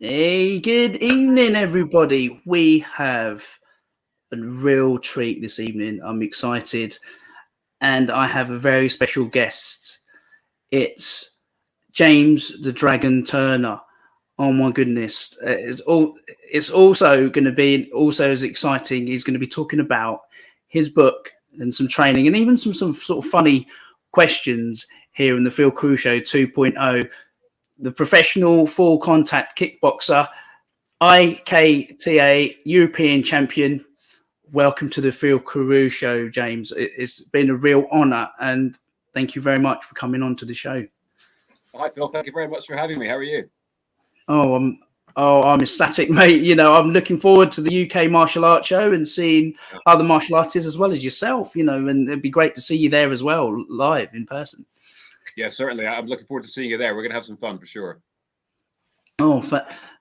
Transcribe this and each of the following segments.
Hey, good evening, everybody. We have a real treat this evening. I'm excited, and I have a very special guest. It's James the Dragon Turner. Oh my goodness! It's also going to be also as exciting. He's going to be talking about his book and some training, and even some sort of funny questions here in the Phil Carew Show 2.0. The professional full contact kickboxer, IKTA European champion. Welcome to the Phil Carew Show, James. It's been a real honor, and thank you very much for coming on to the show. Hi, Phil. Thank you very much for having me. How are you? I'm ecstatic, mate. You know, I'm looking forward to the UK martial arts show and seeing other martial artists as well as yourself, you know, and it'd be great to see you there as well, live in person. Yeah, certainly. I'm looking forward to seeing you there. We're going to have some fun for sure. Oh,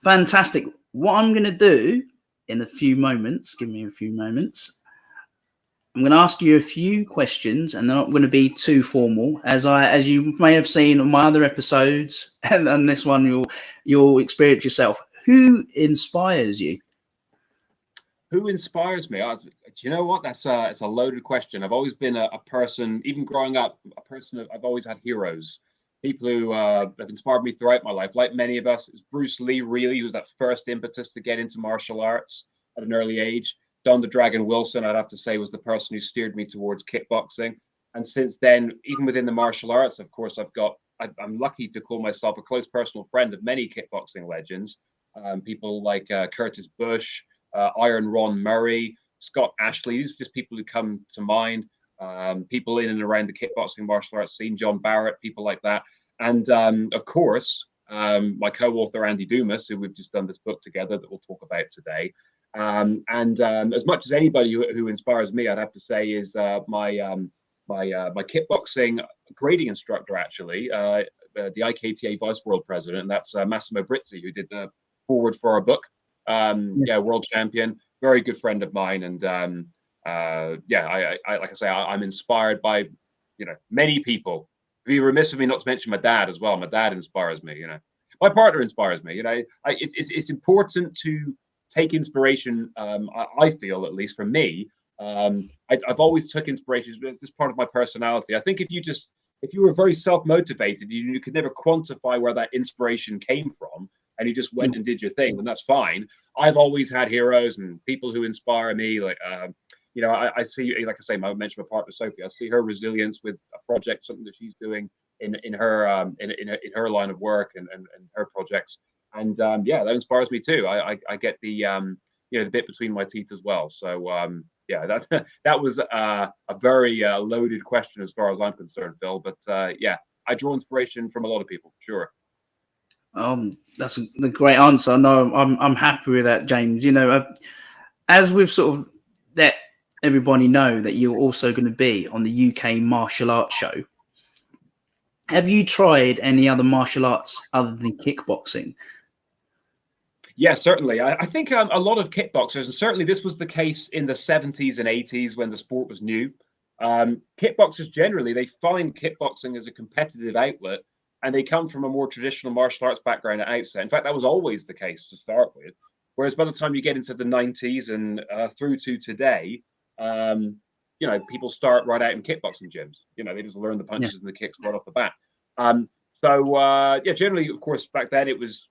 fantastic. What I'm going to do in a few moments, give me a few moments, I'm going to ask you a few questions, and they're not going to be too formal. As you may have seen on my other episodes, and this one you'll experience yourself. Who inspires you? Who inspires me? Do you know what? It's a loaded question. I've always been a person, even growing up, I've always had heroes. People who have inspired me throughout my life. Like many of us, it's Bruce Lee, really, who was that first impetus to get into martial arts at an early age. Don the Dragon Wilson, I'd have to say, was the person who steered me towards kickboxing. And since then, even within the martial arts, of course, I'm lucky to call myself a close personal friend of many kickboxing legends. People like Curtis Bush, Iron Ron Murray, Scott Ashley. These are just people who come to mind. People in and around the kickboxing martial arts scene, John Barrett, people like that. And of course, my co-author, Andy Dumas, who we've just done this book together that we'll talk about today. As much as anybody who inspires me, I'd have to say, is my kickboxing grading instructor, actually, the IKTA Vice World President, and that's Massimo Brizi, who did the foreword for our book. World Champion, very good friend of mine, and I like I say, I'm inspired by many people. It'd be remiss of me not to mention my dad as well. My dad inspires me. My partner inspires me. It's important to take inspiration. I feel, at least for me, I've always took inspiration. It's just part of my personality. I think if you were very self-motivated, you could never quantify where that inspiration came from, and you just went and did your thing, then that's fine. I've always had heroes and people who inspire me. Like, I see, like I say, I mentioned my partner Sophie. I see her resilience with a project, something that she's doing in her line of work and her projects. And that inspires me too. I get the the bit between my teeth as well. So that was a very loaded question as far as I'm concerned, Phil. But I draw inspiration from a lot of people, for sure. That's the great answer. No, I'm happy with that, James. As we've sort of let everybody know that you're also going to be on the UK martial arts show. Have you tried any other martial arts other than kickboxing? Yeah, certainly. I think a lot of kickboxers, and certainly this was the case in the 70s and 80s when the sport was new. Kickboxers generally, they find kickboxing as a competitive outlet, and they come from a more traditional martial arts background at outset. In fact, that was always the case to start with. Whereas by the time you get into the 90s and through to today, people start right out in kickboxing gyms. They just learn the punches and the kicks right off the bat. Generally, of course, back then it was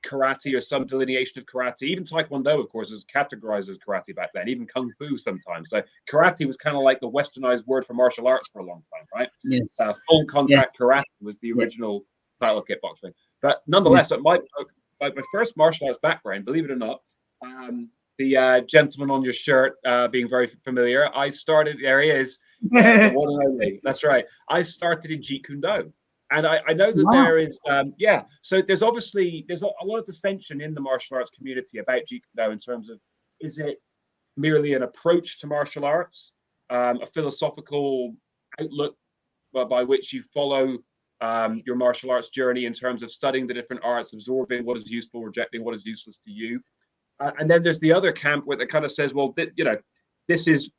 karate or some delineation of karate. Even taekwondo, of course, is categorized as karate back then, even kung fu sometimes. So karate was kind of like the westernized word for martial arts for a long time, right? Yes. Full contact karate was the original style of kickboxing. But nonetheless, my first martial arts background, believe it or not, the gentleman on your shirt being very familiar, I started, there he is, the one and only. That's right. I started in Jeet Kune Do. And I know that there is, so there's a lot of dissension in the martial arts community about Jeet Kune Do in terms of, is it merely an approach to martial arts, a philosophical outlook by which you follow your martial arts journey in terms of studying the different arts, absorbing what is useful, rejecting what is useless to you. And then there's the other camp where it kind of says, well, this is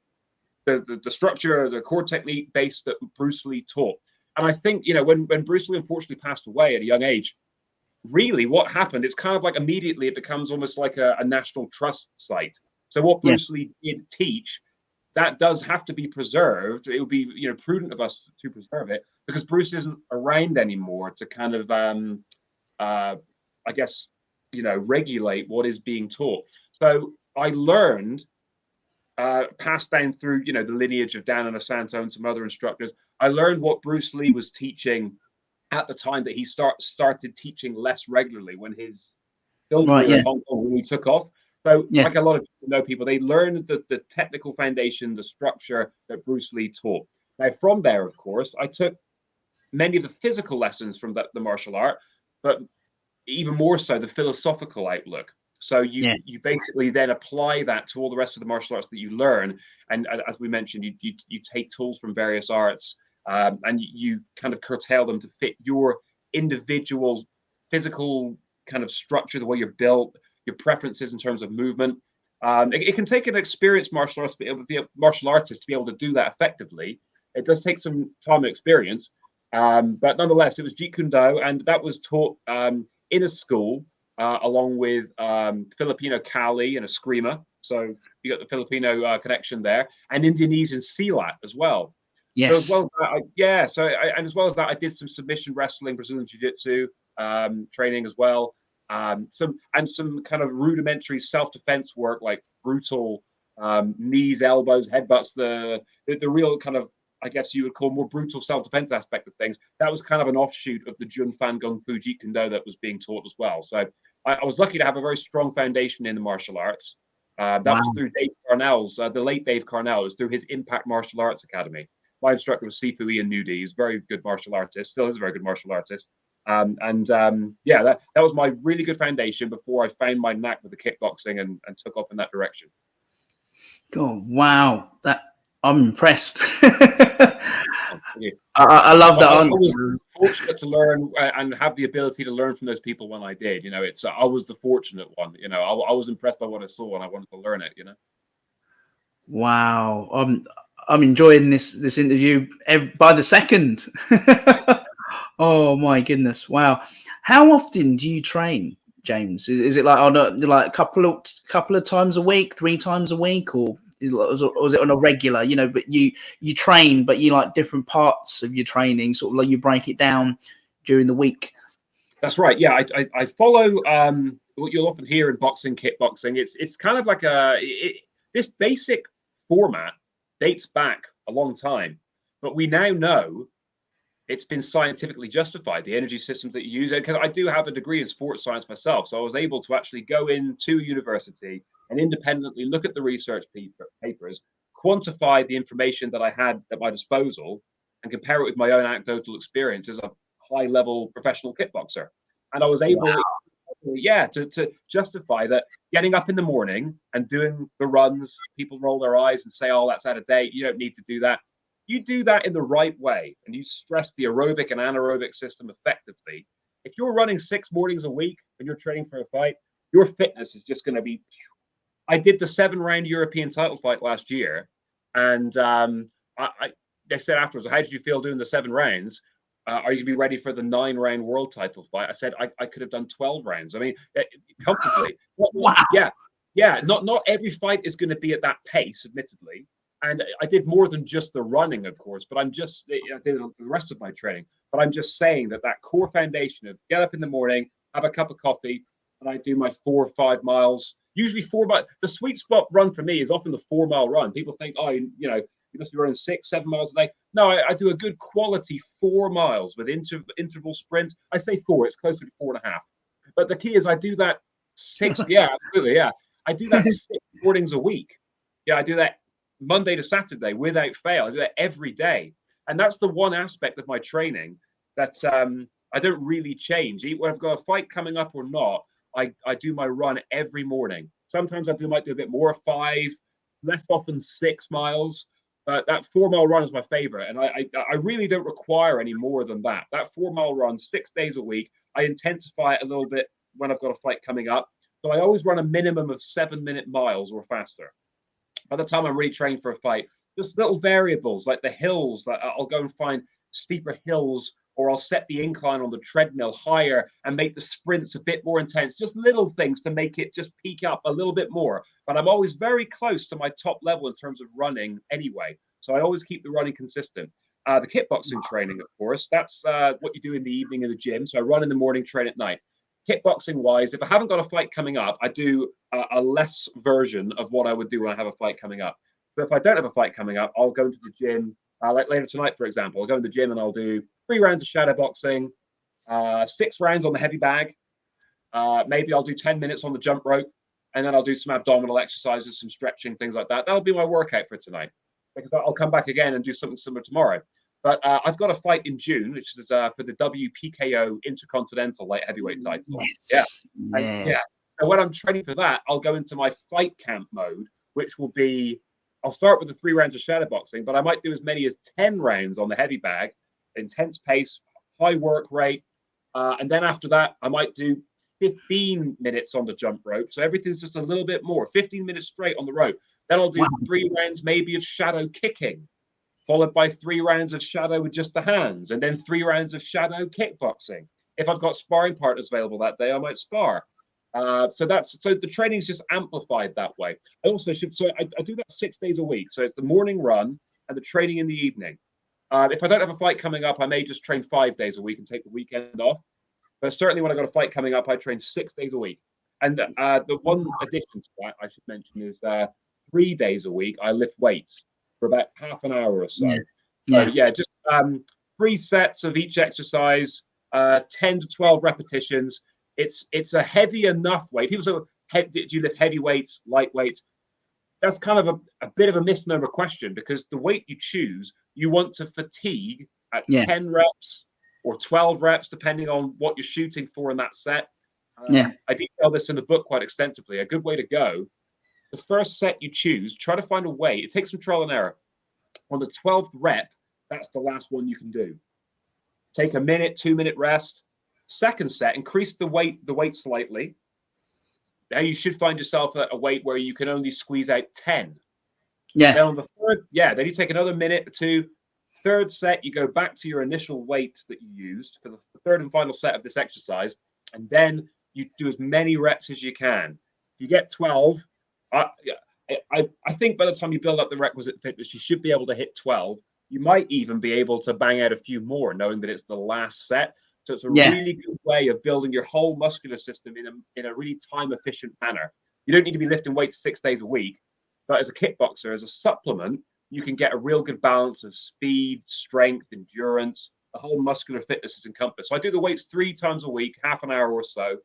the structure, the core technique base that Bruce Lee taught. And I think, when Bruce Lee unfortunately passed away at a young age, really what happened, it's kind of like immediately it becomes almost like a national trust site. So what Yeah. Bruce Lee did teach, that does have to be preserved. It would be, you know, prudent of us to preserve it, because Bruce isn't around anymore to kind of I guess, you know, regulate what is being taught. So I learned, passed down through, you know, the lineage of Dan and Asanto and some other instructors. I learned what Bruce Lee was teaching at the time that he started teaching less regularly, when his film Right. career in Yeah. Hong Kong really took off. So, Yeah. like a lot of people, they learned the technical foundation, the structure that Bruce Lee taught. Now, from there, of course, I took many of the physical lessons from the martial art, but even more so the philosophical outlook. So Yeah. you basically then apply that to all the rest of the martial arts that you learn, and as we mentioned, you take tools from various arts, and you kind of curtail them to fit your individual physical kind of structure, the way you're built, your preferences in terms of movement. It can take an experienced martial artist to be able to be a martial artist to be able to do that effectively. It does take some time and experience, but nonetheless, it was Jeet Kune Do, and that was taught in a school, along with Filipino Kali and a Eskrima. So you got the Filipino connection there, and Indonesian Silat as well. So as Yes. well as that, and as well as that, I did some submission wrestling, Brazilian Jiu-Jitsu training as well. Some kind of rudimentary self-defense work, like brutal knees, elbows, headbutts, the real kind of, I guess you would call, more brutal self-defense aspect of things. That was kind of an offshoot of the Jun Fan Gung Fu Jeet Kune Do that was being taught as well. So I was lucky to have a very strong foundation in the martial arts. That Wow. was through Dave Carnell's, the late Dave Carnell. It was through his Impact Martial Arts Academy. My instructor was Sifu Ian Nudi. He's a very good martial artist, still is a very good martial artist. Yeah, that was my really good foundation before I found my knack with the kickboxing and took off in that direction. Oh, wow. I'm impressed. Yeah. I love that. I was fortunate to learn and have the ability to learn from those people when I did. You know, it's I was the fortunate one. You know, I was impressed by what I saw and I wanted to learn it. You know. Wow. I'm enjoying this interview by the second. Oh my goodness! Wow. How often do you train, James? Is it like on a couple of times a week, 3 times a week, or is it on a regular? You know, but you train, but you like different parts of your training, sort of like you break it down during the week. That's right. Yeah, I follow what you'll often hear in boxing, kickboxing. It's kind of like this basic format dates back a long time, but we now know it's been scientifically justified, the energy systems that you use. Because I do have a degree in sports science myself, so I was able to actually go into university and independently look at the research papers, quantify the information that I had at my disposal, and compare it with my own anecdotal experience as a high-level professional kickboxer. And I was able, to justify that getting up in the morning and doing the runs, people roll their eyes and say, oh, that's out of date. You don't need to do that. You do that in the right way and you stress the aerobic and anaerobic system effectively. If you're running 6 mornings a week and you're training for a fight, your fitness is just going to be. I did the 7-round European title fight last year, and they said afterwards, how did you feel doing the 7 rounds? Are you going to be ready for the 9-round world title fight? I said I could have done 12 rounds. I mean, comfortably. Wow. Yeah. Not every fight is going to be at that pace, admittedly. And I did more than just the running, of course, but I did the rest of my training. But I'm just saying that core foundation of get up in the morning, have a cup of coffee, and I do my 4 or 5 miles. Usually 4 miles. The sweet spot run for me is often the 4-mile run. People think, oh, you must be running 6, 7 miles a day. No, I do a good quality 4 miles with interval sprints. I say 4, it's closer to 4.5. But the key is I do that 6. Yeah, absolutely. Yeah. I do that 6 mornings a week. Yeah, I do that Monday to Saturday without fail. I do that every day. And that's the one aspect of my training that I don't really change. Whether I've got a fight coming up or not, I do my run every morning. Sometimes might do a bit more, 5, less often 6 miles. But that 4-mile run is my favorite. And I really don't require any more than that. That 4-mile run, 6 days a week, I intensify it a little bit when I've got a fight coming up. So I always run a minimum of 7-minute miles or faster. By the time I'm really training for a fight, just little variables like the hills that I'll go and find steeper hills or I'll set the incline on the treadmill higher and make the sprints a bit more intense. Just little things to make it just peak up a little bit more. But I'm always very close to my top level in terms of running anyway. So I always keep the running consistent. The kickboxing training, of course, that's what you do in the evening in the gym. So I run in the morning, train at night. Kickboxing wise, if I haven't got a fight coming up, I do a less version of what I would do when I have a fight coming up. But if I don't have a fight coming up, I'll go into the gym. Like later tonight, for example, I'll go in the gym and I'll do 3 rounds of shadow boxing, 6 rounds on the heavy bag. Maybe I'll do 10 minutes on the jump rope, and then I'll do some abdominal exercises, some stretching, things like that. That'll be my workout for tonight, because I'll come back again and do something similar tomorrow. But I've got a fight in June, which is for the WPKO Intercontinental Light Heavyweight title. Yes. Yeah. And when I'm training for that, I'll go into my fight camp mode, which will be, I'll start with the 3 rounds of shadow boxing, but I might do as many as 10 rounds on the heavy bag, intense pace, high work rate. And then after that, I might do 15 minutes on the jump rope. So everything's just a little bit more, 15 minutes straight on the rope. Then I'll do 3 rounds maybe of shadow kicking, followed by 3 rounds of shadow with just the hands, and then 3 rounds of shadow kickboxing. If I've got sparring partners available that day, I might spar. So the training's just amplified that way. I also I do that 6 days a week. So it's the morning run and the training in the evening. If I don't have a fight coming up, I may just train 5 days a week and take the weekend off. But certainly when I've got a fight coming up, I train 6 days a week. And the one addition to that I should mention is 3 days a week I lift weights for about half an hour or so. So just 3 sets of each exercise, 10 to 12 repetitions. It's a heavy enough weight. People say, do you lift heavy weights, light weights? That's kind of a bit of a misnomer question, because the weight you choose, you want to fatigue at 10 reps or 12 reps, depending on what you're shooting for in that set. I detail this in the book quite extensively. A good way to go, the first set you choose, try to find a way. It takes some trial and error. On the 12th rep, that's the last one you can do. Take a minute, 2-minute rest. Second set, increase the weight slightly. Now you should find yourself at a weight where you can only squeeze out 10. Then on the third, then you take another minute or 2. Third set, you go back to your initial weight that you used for the third and final set of this exercise, and then you do as many reps as you can. If you get 12, I think by the time you build up the requisite fitness, you should be able to hit 12. You might even be able to bang out a few more, knowing that it's the last set. So it's a really good way of building your whole muscular system in a really time-efficient manner. You don't need to be lifting weights 6 days a week, but as a kickboxer, as a supplement, you can get a real good balance of speed, strength, endurance. The whole muscular fitness is encompassed. So I do the weights 3 times a week, half an hour or so.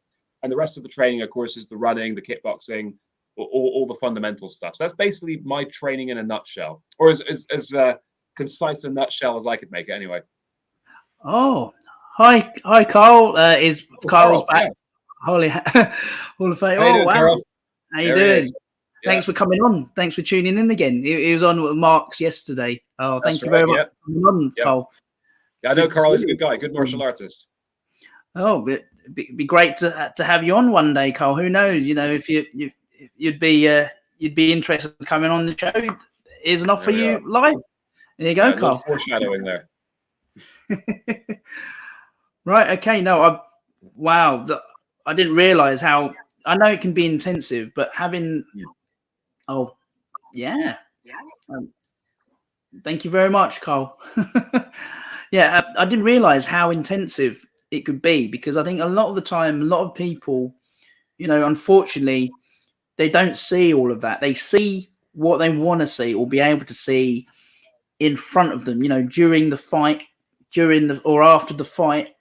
And the rest of the training, of course, is the running, the kickboxing, all the fundamental stuff. So that's basically my training in a nutshell, or as concise a nutshell as I could make it anyway. Oh, hi, Carl. Carl's back? Yeah. Holy Hall of Fame. Oh, wow. Carl? How you doing? Thanks for coming on. Thanks for tuning in again. He was on with Mark's yesterday. Oh, thank you very much for coming on, Carl. Yeah, I know Carl is a good guy, good martial artist. Oh, it'd be great to have you on one day, Carl. Who knows? You know, if you'd be interested in coming on the show. Here's an offer for you live. There you go, Carl. Foreshadowing there. Right. Okay. No. I didn't realize how. I know it can be intensive, but having. Oh, yeah. Thank you very much, Carl. I didn't realize how intensive it could be, because I think a lot of the time, a lot of people, unfortunately, they don't see all of that. They see what they want to see or be able to see in front of them, during the fight, or after the fight,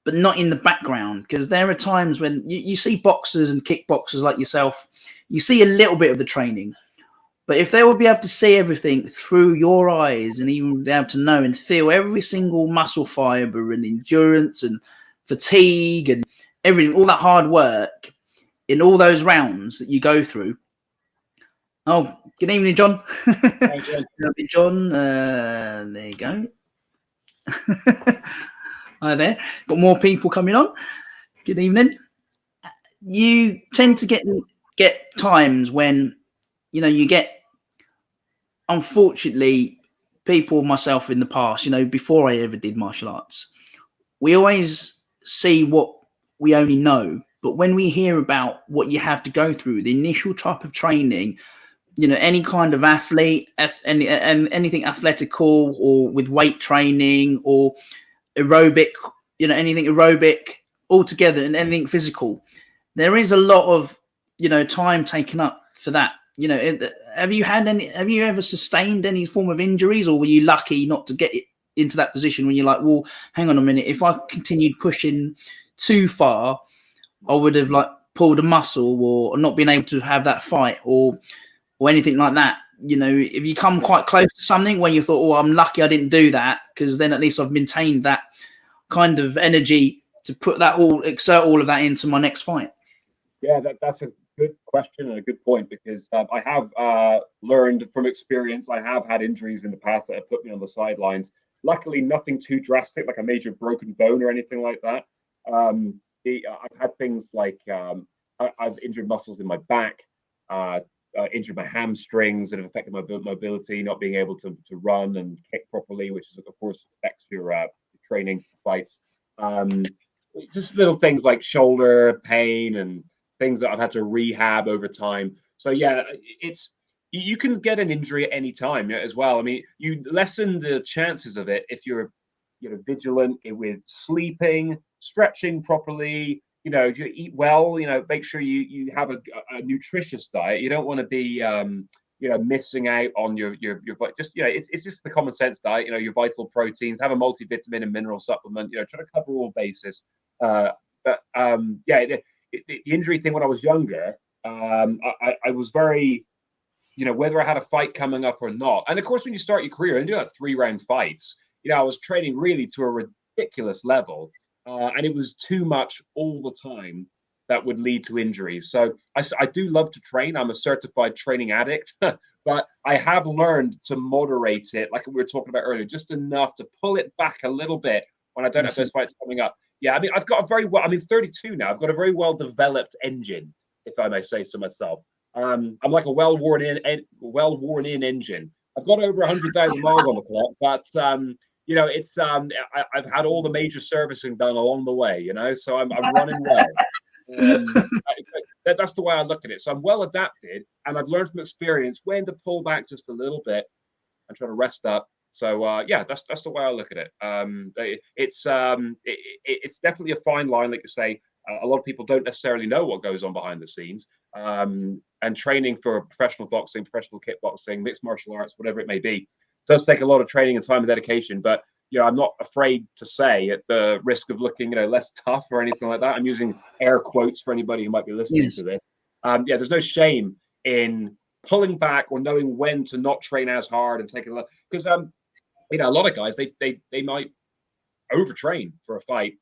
but not in the background. Because there are times when you see boxers and kickboxers like yourself, you see a little bit of the training. But if they will be able to see everything through your eyes and even be able to know and feel every single muscle fiber and endurance and fatigue and everything, all that hard work in all those rounds that you go through. Oh, good evening, John. Hi, John. There you go. Hi there. Got more people coming on. Good evening. You tend to get times when you get, unfortunately, people, myself in the past, before I ever did martial arts, we always see what we only know, but when we hear about what you have to go through, the initial type of training, you know, any kind of athlete, and anything athletical or with weight training or aerobic, you know, anything aerobic altogether and anything physical, there is a lot of, you know, time taken up for that. You know, have you ever sustained any form of injuries, or were you lucky not to get into that position when you're like, well, hang on a minute, if I continued pushing too far, I would have like pulled a muscle or not been able to have that fight or anything like that? You know, if you come quite close to something when you thought, oh, I'm lucky I didn't do that, because then at least I've maintained that kind of energy to exert all of that into my next fight. Yeah, that's a good question and a good point, because I have learned from experience. I have had injuries in the past that have put me on the sidelines. Luckily, nothing too drastic, like a major broken bone or anything like that. I've had things like I've injured muscles in my back, injured my hamstrings that have affected my mobility, not being able to run and kick properly, which is, of course, affects your training fights. Just little things like shoulder pain and things that I've had to rehab over time. So yeah, you can get an injury at any time as well. I mean, you lessen the chances of it if you're, you know, vigilant with sleeping, stretching properly. You know, you eat well. You know, make sure you have a nutritious diet. You don't want to be you know, missing out on your just, you know, it's just the common sense diet. You know, your vital proteins, have a multivitamin and mineral supplement. You know, try to cover all bases. Yeah, the injury thing when I was younger, I was very, you know, whether I had a fight coming up or not. And of course, when you start your career and do like 3-round fights, you know, I was training really to a ridiculous level, and it was too much all the time that would lead to injuries. So I do love to train. I'm a certified training addict, but I have learned to moderate it, like we were talking about earlier, just enough to pull it back a little bit when I don't have those fights coming up. Yeah, I mean, I've got a very well, I'm 32 now. I've got a very well developed engine, if I may say so myself. I'm like a well worn in engine. I've got over 100,000 miles on the clock, but you know, it's I've had all the major servicing done along the way, you know, so I'm running well. That's the way I look at it. So I'm well adapted, and I've learned from experience when to pull back just a little bit and try to rest up. So yeah, that's the way I look at it. It's definitely a fine line, like you say. A lot of people don't necessarily know what goes on behind the scenes. And training for professional boxing, professional kickboxing, mixed martial arts, whatever it may be, does take a lot of training and time and dedication. But you know, I'm not afraid to say, at the risk of looking, you know, less tough or anything like that, I'm using air quotes for anybody who might be listening to this. Yeah, there's no shame in pulling back or knowing when to not train as hard and take a lot, because you know, a lot of guys they might overtrain for a fight,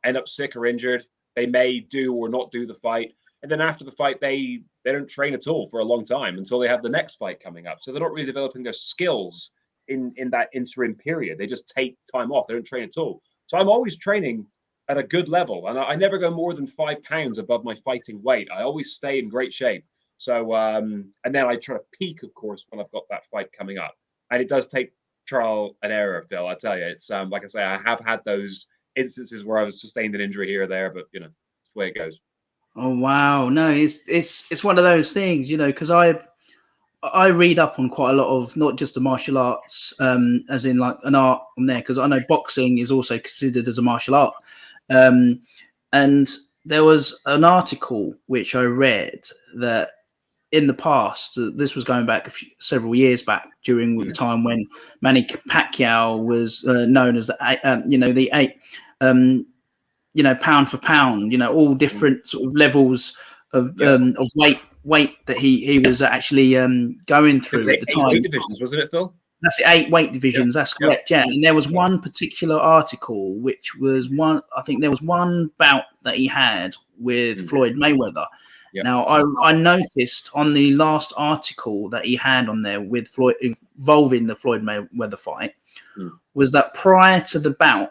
end up sick or injured. They may do or not do the fight, and then after the fight, they don't train at all for a long time until they have the next fight coming up. So they're not really developing their skills in that interim period. They just take time off. They don't train at all. So I'm always training at a good level, and I never go more than 5 pounds above my fighting weight. I always stay in great shape. So and then I try to peak, of course, when I've got that fight coming up. And it does take trial and error, Phil. I tell you, it's like I say, I have had those instances where I was sustained an injury here or there, but you know, it's the way it goes. Oh wow, no, it's one of those things, you know, because I read up on quite a lot of not just the martial arts, as in like an art on there, because I know boxing is also considered as a martial art. And there was an article which I read that in the past, this was going back several years back, during the time when Manny Pacquiao was known as the pound for pound, you know, all different sort of levels of weight that he was actually going through at the time. 8 weight divisions, wasn't it, Phil? That's the 8 weight divisions. That's correct. Yeah. And there was one particular article, which was I think there was one bout that he had with Floyd Mayweather. Yep. Now, I noticed on the last article that he had on there with Floyd, involving the Floyd Mayweather fight, was that prior to the bout,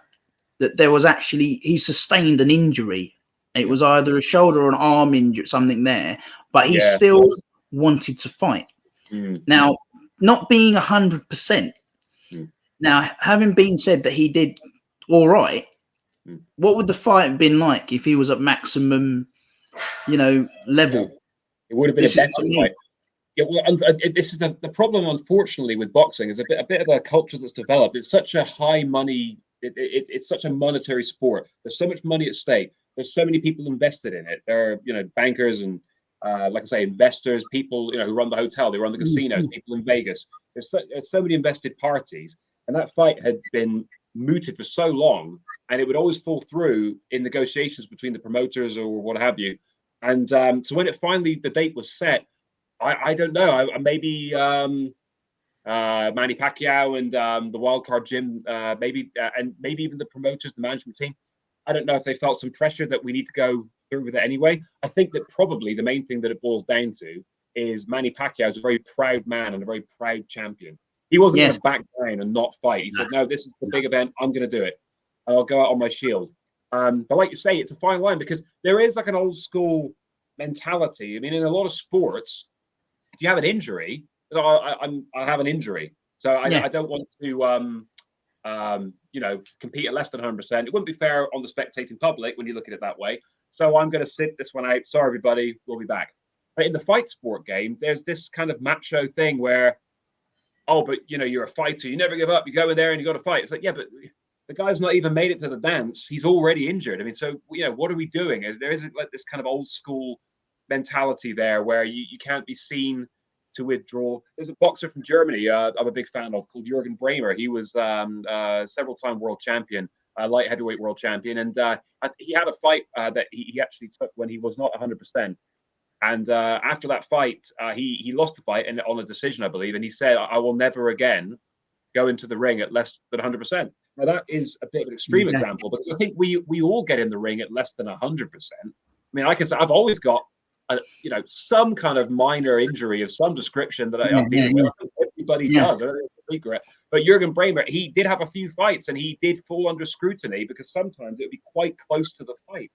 that there was actually, he sustained an injury. It was either a shoulder or an arm injury, something there, but he still wanted to fight. Now, not being 100%. Now, having been said that he did all right, What would the fight have been like if he was at maximum, level? Yeah. It would have been a better fight. Yeah, well, this is the problem, unfortunately, with boxing. Is a bit of a culture that's developed. It's such a high money. It's such a monetary sport. There's so much money at stake. There's so many people invested in it. There are bankers and like I say, investors, people who run the hotel, they run the casinos, people in Vegas. There's so many invested parties, and that fight had been mooted for so long, and it would always fall through in negotiations between the promoters or what have you. And so when the date was set, I don't know. Maybe Manny Pacquiao and the wildcard gym, maybe even the promoters, the management team. I don't know if they felt some pressure that we need to go through with it anyway. I think that probably the main thing that it boils down to is Manny Pacquiao is a very proud man and a very proud champion. He wasn't going to back down and not fight. He said, no, this is the big event. I'm going to do it. And I'll go out on my shield. But like you say, it's a fine line because there is like an old school mentality. I mean, in a lot of sports, if you have an injury, I have an injury. So I don't want to, compete at less than 100%. It wouldn't be fair on the spectating public when you look at it that way. So I'm going to sit this one out. Sorry, everybody. We'll be back. But in the fight sport game, there's this kind of macho thing where, oh, but you're a fighter. You never give up. You go in there and you got to fight. It's like, yeah, but the guy's not even made it to the dance. He's already injured. I mean, so what are we doing? There isn't like this kind of old school mentality there where you can't be seen to withdraw. There's a boxer from Germany I'm a big fan of called Jürgen Bremer. He was several-time world champion, light heavyweight world champion, and he had a fight that he actually took when he was not 100%. And after that fight, he lost the fight and on a decision, I believe. And he said, "I will never again go into the ring at less than 100%." Now that is a bit of an extreme example because I think we all get in the ring at less than 100%. I mean, I can say I've always got some kind of minor injury of some description that I'm dealing with. I think everybody does. I don't think it's a secret. But Jürgen Bremer, he did have a few fights and he did fall under scrutiny because sometimes it would be quite close to the fight.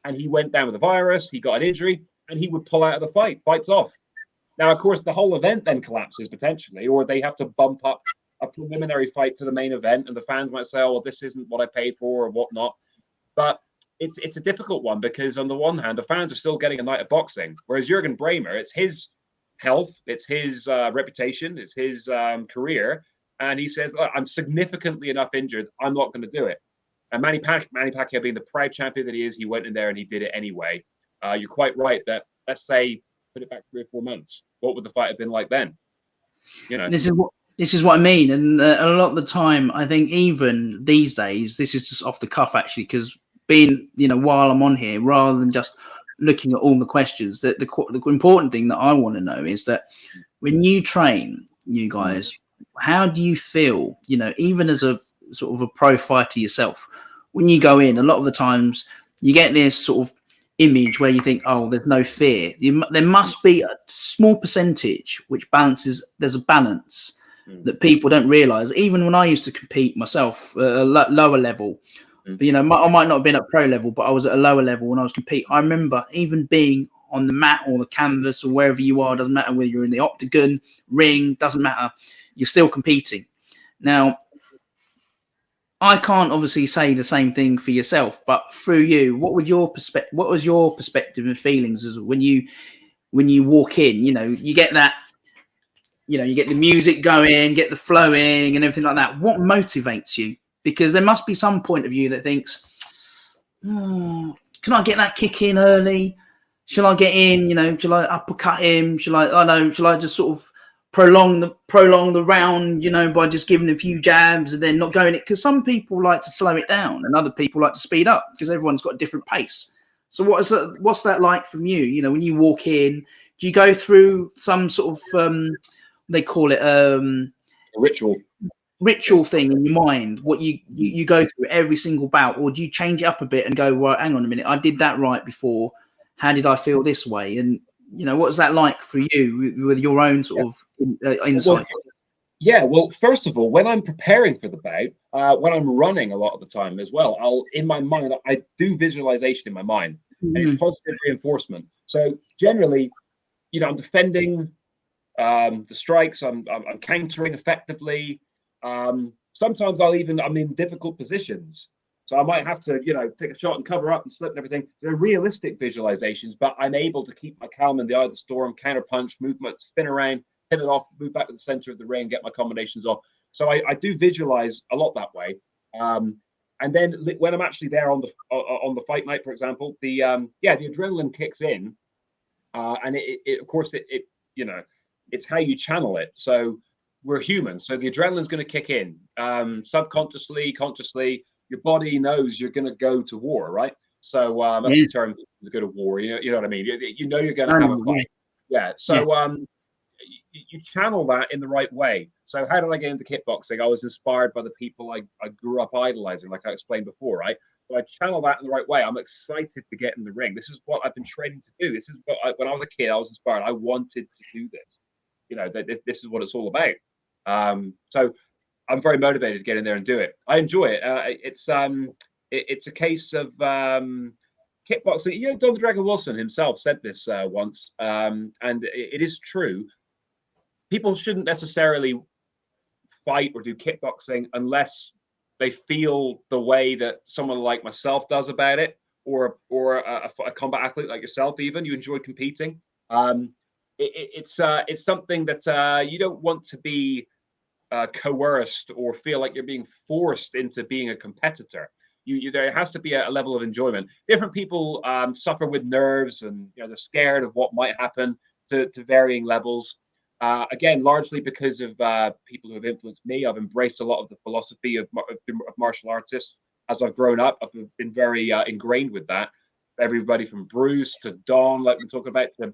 And he went down with a virus, he got an injury, and he would pull out of the fight. Fight's off. Now, of course, the whole event then collapses potentially, or they have to bump up a preliminary fight to the main event, and the fans might say, oh, well, this isn't what I paid for or whatnot. But it's a difficult one because on the one hand, the fans are still getting a night of boxing, whereas Jürgen Bremer, it's his health, it's his reputation, it's his career, and he says, I'm significantly enough injured, I'm not going to do it. And Manny Pacquiao being the proud champion that he is, he went in there and he did it anyway. You're quite right that, let's say, put it back 3 or 4 months, what would the fight have been like then? This is what I mean, and a lot of the time, I think even these days, this is just off the cuff actually, because being, while I'm on here, rather than just looking at all the questions, that the important thing that I want to know is that when you train, you guys, how do you feel? Even as a sort of a pro fighter yourself, when you go in, a lot of the times you get this sort of image where you think, oh, there's no fear. There must be a small percentage which balances. There's a balance that people don't realize. Even when I used to compete myself at a lower level, I might not have been at pro level, but I was at a lower level when I was competing. I remember even being on the mat or the canvas or wherever you are, doesn't matter whether you're in the octagon, ring, doesn't matter. You're still competing. Now, I can't obviously say the same thing for yourself, but through you, what was your perspective and feelings as when you walk in? You get that, you get the music going, get the flowing and everything like that. What motivates you? Because there must be some point of you that thinks, can I get that kick in early? Shall I get in? Shall I uppercut him? Shall I just sort of prolong the round, by just giving a few jabs and then not going it? Because some people like to slow it down and other people like to speed up because everyone's got a different pace. So what's that like from you? When you walk in, do you go through some sort of they call it a ritual thing in your mind, what you go through every single bout, or do you change it up a bit and go, right, hang on a minute, I did that right before, how did I feel this way? And what's that like for you with your own sort of insight? Well, first of all, when I'm preparing for the bout, when I'm running a lot of the time as well, in my mind, I do visualization in my mind, and it's positive reinforcement. So generally, I'm defending the strikes, I'm countering effectively. Sometimes I'm in difficult positions. So I might have to, you know, take a shot and cover up and slip and everything. So they're realistic visualizations, but I'm able to keep my calm in the eye of the storm, counter punch, move my spin around, hit it off, move back to the center of the ring, get my combinations off. So I do visualize a lot that way. And then when I'm actually there on the fight night, for example, the adrenaline kicks in, and it of course you know, it's how you channel it. So we're human, so the adrenaline's going to kick in subconsciously, consciously. Your body knows you're going to go to war, right? So that's the term to go to war. You know what I mean? You know you're going to have a fight. Yeah. So you channel that in the right way. So how did I get into kickboxing? I was inspired by the people I grew up idolizing, like I explained before, right? So I channel that in the right way. I'm excited to get in the ring. This is what I've been training to do. This is what when I was a kid, I was inspired. I wanted to do this. You know, this is what it's all about. So I'm very motivated to get in there and do it. I enjoy it. It's a case of kickboxing. You know, Don the Dragon Wilson himself said this once, and it is true. People shouldn't necessarily fight or do kickboxing unless they feel the way that someone like myself does about it, or a combat athlete like yourself. Even you enjoy competing. It's something that you don't want to be coerced or feel like you're being forced into being a competitor. There has to be a level of enjoyment. Different people suffer with nerves, and you know, they're scared of what might happen to varying levels. Again, largely because of people who have influenced me. I've embraced a lot of the philosophy of martial artists as I've grown up. I've been very ingrained with that. Everybody from Bruce to Don, like we talk about, to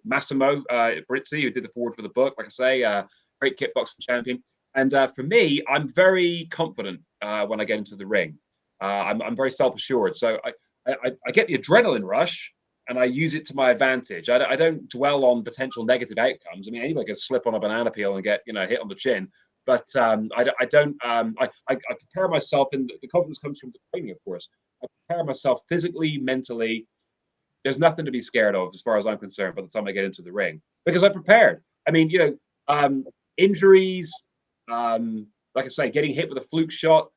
Massimo Brizi, who did the foreword for the book. Like I say, great kickboxing champion. And for me, I'm very confident when I get into the ring. I'm very self-assured. So I get the adrenaline rush, and I use it to my advantage. I don't dwell on potential negative outcomes. I mean, anybody can slip on a banana peel and get, you know, hit on the chin. But I prepare myself, and the confidence comes from the training, of course. I prepare myself physically, mentally. There's nothing to be scared of as far as I'm concerned by the time I get into the ring, because I'm prepared. I mean, you know, injuries, like I say, getting hit with a fluke shot.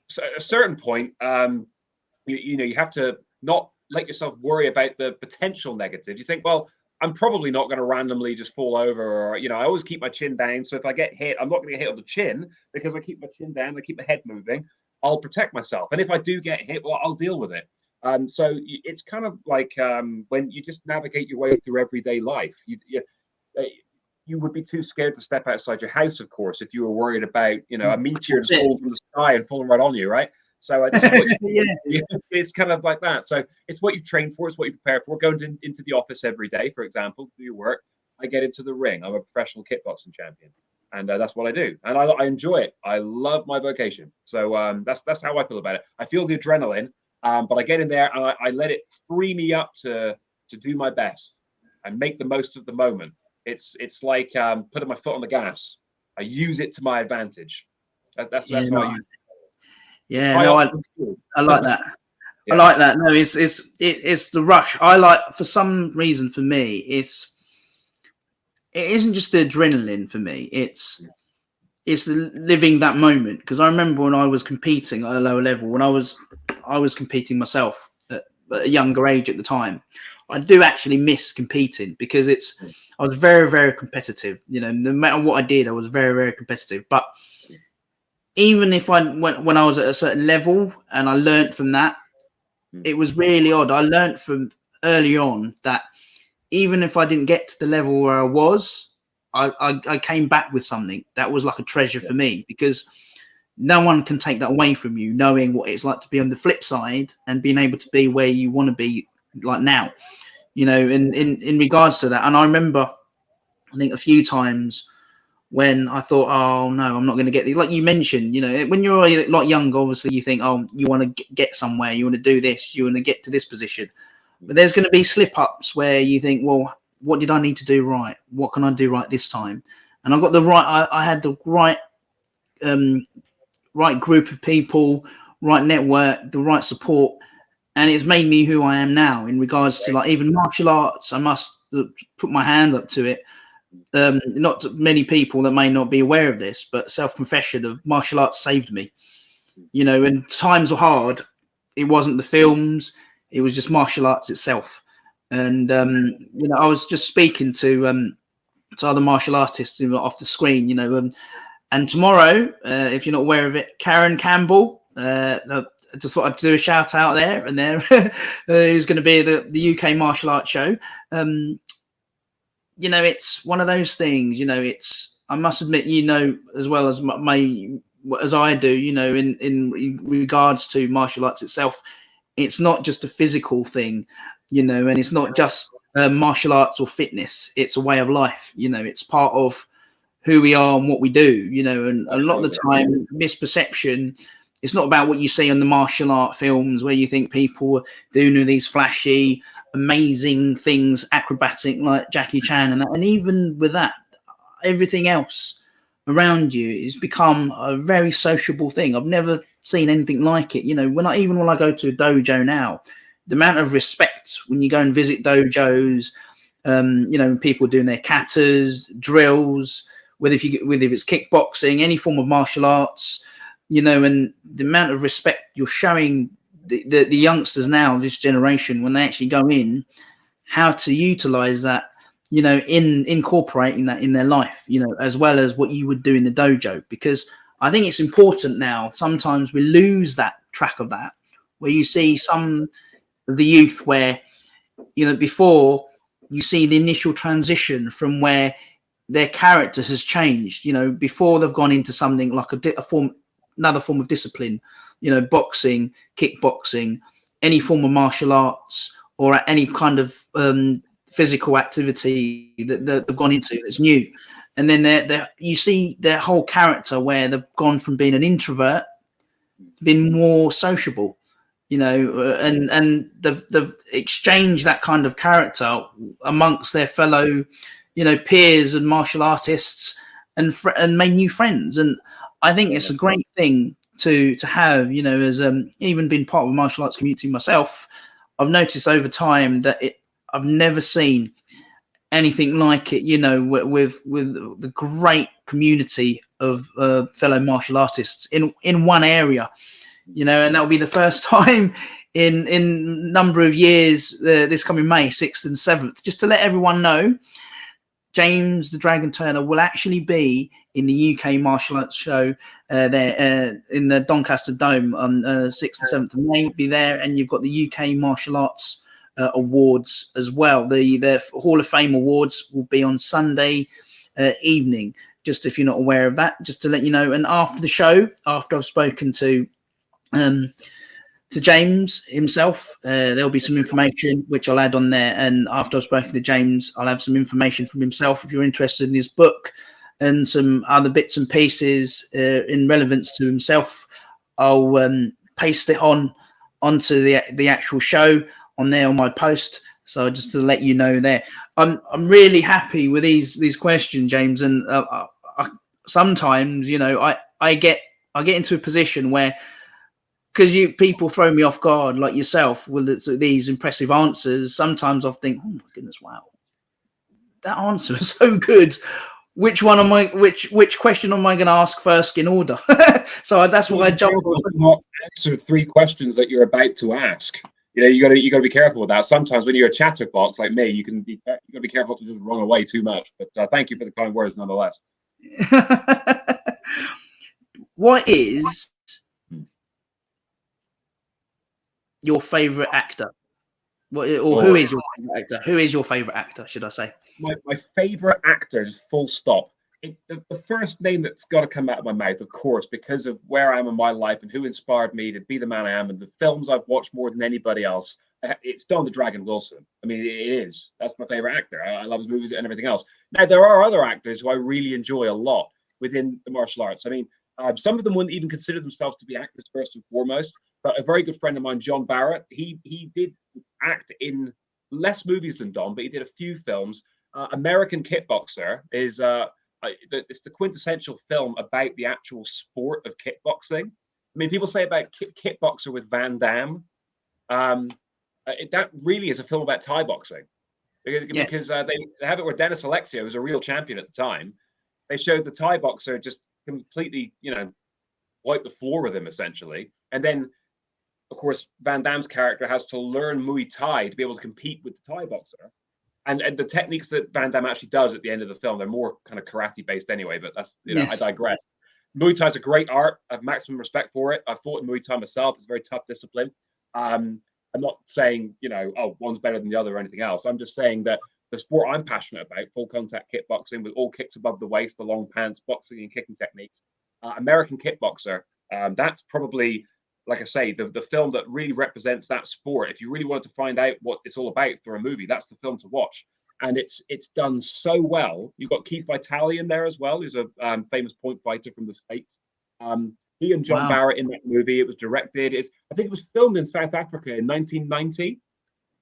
So at a certain point, you know, you have to not let yourself worry about the potential negatives. You think, well, I'm probably not going to randomly just fall over, or, you know, I always keep my chin down. So if I get hit, I'm not going to get hit on the chin because I keep my chin down, I keep my head moving. I'll protect myself. And if I do get hit, well, I'll deal with it. So it's kind of like when you just navigate your way through everyday life. You would be too scared to step outside your house, of course, if you were worried about, you know, a meteor just falling from the sky and falling right on you, right? So it's kind of like that. So it's what you've trained for, it's what you prepared for. Going into the office every day, for example, do your work. I get into the ring. I'm a professional kickboxing champion, and that's what I do, and I enjoy it. I love my vocation. So that's how I feel about it. I feel the adrenaline, but I get in there and I let it free me up to do my best and make the most of the moment. It's like putting my foot on the gas. I use it to my advantage. That's how I use it. Yeah, no, I like that. Yeah. I like that. No, it's the rush. I like, for some reason, for me, it isn't just the adrenaline for me. It's living that moment, because I remember when I was competing at a lower level, when I was competing myself at a younger age at the time. I do actually miss competing because I was very, very competitive. You know, no matter what I did, I was very, very competitive. But even if when I was at a certain level and I learned from that, it was really odd. I learned from early on that even if I didn't get to the level where I was, I came back with something that was like a treasure for me, because no one can take that away from you, knowing what it's like to be on the flip side and being able to be where you want to be, like now, you know, in regards to that. And I remember, I think a few times when I thought, oh no, I'm not going to get these. Like you mentioned, you know, when you're a lot younger, obviously you think, oh, you want to get somewhere, you want to do this, you want to get to this position. But there's going to be slip ups where you think, well, what did I need to do right? What can I do right this time? And I got the right, I had the right, right group of people, right network, the right support. And it's made me who I am now in regards to, like, even martial arts. I must put my hand up to it. Not many people that may not be aware of this, but self-confession of martial arts saved me. You know, when times were hard, it wasn't the films, it was just martial arts itself. And you know, I was just speaking to other martial artists off the screen, you know, and tomorrow, if you're not aware of it, Karen Campbell, I just thought I'd do a shout out there, and there, who's going to be the UK martial arts show. You know, it's one of those things. You know, it's, I must admit, you know, as well as as I do, you know, in regards to martial arts itself, it's not just a physical thing, you know, and it's not just martial arts or fitness. It's a way of life. You know, it's part of who we are and what we do, you know, and a lot of the time, misperception, it's not about what you see on the martial art films where you think people are doing these flashy, amazing things, acrobatic like Jackie Chan, and even with that, everything else around you has become a very sociable thing. I've never seen anything like it. You know, when I go to a dojo now, the amount of respect when you go and visit dojos, you know, people doing their katas, drills, whether if it's kickboxing, any form of martial arts, you know, and the amount of respect you're showing the youngsters now, this generation, when they actually go in, how to utilize that, you know, in incorporating that in their life, you know, as well as what you would do in the dojo. Because I think it's important now. Sometimes we lose that track of that, where you see some of the youth where, you know, before you see the initial transition from where their character has changed, you know, before they've gone into something like another form of discipline, you know, boxing, kickboxing, any form of martial arts, or any kind of physical activity that they've gone into that's new. And then you see their whole character where they've gone from being an introvert to being more sociable, you know, and they've exchanged that kind of character amongst their fellow, you know, peers and martial artists, and made new friends. And I think it's a great thing to have, you know, as even been part of a martial arts community myself. I've noticed over time that I've never seen anything like it, you know, with the great community of fellow martial artists in one area, you know, and that'll be the first time in number of years, this coming May 6th and 7th. Just to let everyone know, James the Dragon Turner will actually be in the UK martial arts show there in the Doncaster Dome on 6th and 7th of May. Be there, and you've got the UK martial arts awards as well. The Hall of Fame awards will be on Sunday evening. Just if you're not aware of that, just to let you know. And after the show, after I've spoken to James himself, there'll be some information which I'll add on there. And after I've spoken to James, I'll have some information from himself if you're interested in his book and some other bits and pieces in relevance to himself. I'll paste it onto the actual show on there on my post. So just to let you know there, I'm really happy with these questions, James. And sometimes, you know, I get into a position where, because people throw me off guard like yourself with these impressive answers, sometimes I think, oh my goodness, wow, that answer is so good. Which question am I going to ask first in order? So that's why I jumped on. Not answer 3 questions that you're about to ask. You know, you got to be careful with that. Sometimes when you're a chatterbox like me, you got to be careful to just run away too much. But thank you for the kind words, nonetheless. What is your favorite actor? Who is your favorite actor? Who is your favorite actor, should I say? My favorite actor, full stop. The first name that's got to come out of my mouth, of course, because of where I am in my life and who inspired me to be the man I am and the films I've watched more than anybody else. It's Don the Dragon Wilson. I mean, it is. That's my favorite actor. I love his movies and everything else. Now, there are other actors who I really enjoy a lot within the martial arts. I mean, some of them wouldn't even consider themselves to be actors first and foremost. But a very good friend of mine, John Barrett, he did act in less movies than Don, but he did a few films. American Kickboxer is it's the quintessential film about the actual sport of kickboxing. I mean, people say about Kickboxer with Van Damme. That really is a film about Thai boxing because they have it where Dennis Alexia was a real champion at the time. They showed the Thai boxer just completely, you know, wipe the floor with him essentially. And then, of course, Van Damme's character has to learn Muay Thai to be able to compete with the Thai boxer. And the techniques that Van Damme actually does at the end of the film, they're more kind of karate based anyway, but that's, you know, I digress. Muay Thai is a great art. I have maximum respect for it. I fought in Muay Thai myself. It's a very tough discipline. I'm not saying, you know, oh, one's better than the other or anything else. I'm just saying that the sport I'm passionate about, full contact kickboxing with all kicks above the waist, the long pants, boxing and kicking techniques, American Kickboxer, that's probably, like I say, the film that really represents that sport. If you really wanted to find out what it's all about through a movie, that's the film to watch. And it's done so well. You've got Keith Vitale in there as well, who's a famous point fighter from the States. He and John Barrett in that movie. It was directed. I think it was filmed in South Africa in 1990.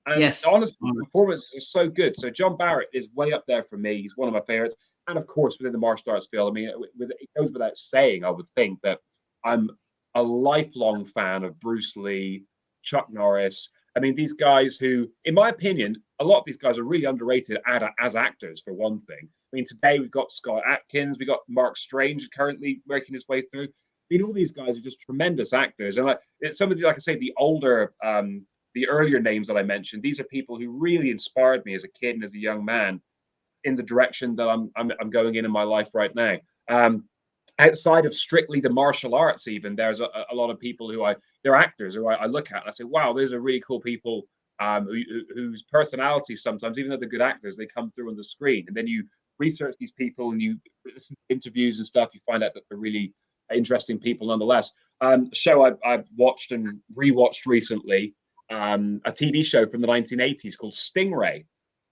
And honestly, the performance is so good. So John Barrett is way up there for me. He's one of my favorites. And of course, within the martial arts field, I mean, it goes without saying, I would think, that I'm a lifelong fan of Bruce Lee, Chuck Norris. I mean, these guys who, in my opinion, a lot of these guys are really underrated as actors, for one thing. I mean, today we've got Scott Atkins, we've got Mark Strange currently making his way through. I mean, all these guys are just tremendous actors. And some of the, like I say, the older, the earlier names that I mentioned, these are people who really inspired me as a kid and as a young man in the direction that I'm going in my life right now. Outside of strictly the martial arts, even there's a lot of people who they're actors who I look at and I say, wow, those are really cool people whose personalities sometimes, even though they're good actors, they come through on the screen. And then you research these people and you listen to interviews and stuff, you find out that they're really interesting people nonetheless. A show I've watched and rewatched recently, a TV show from the 1980s called Stingray,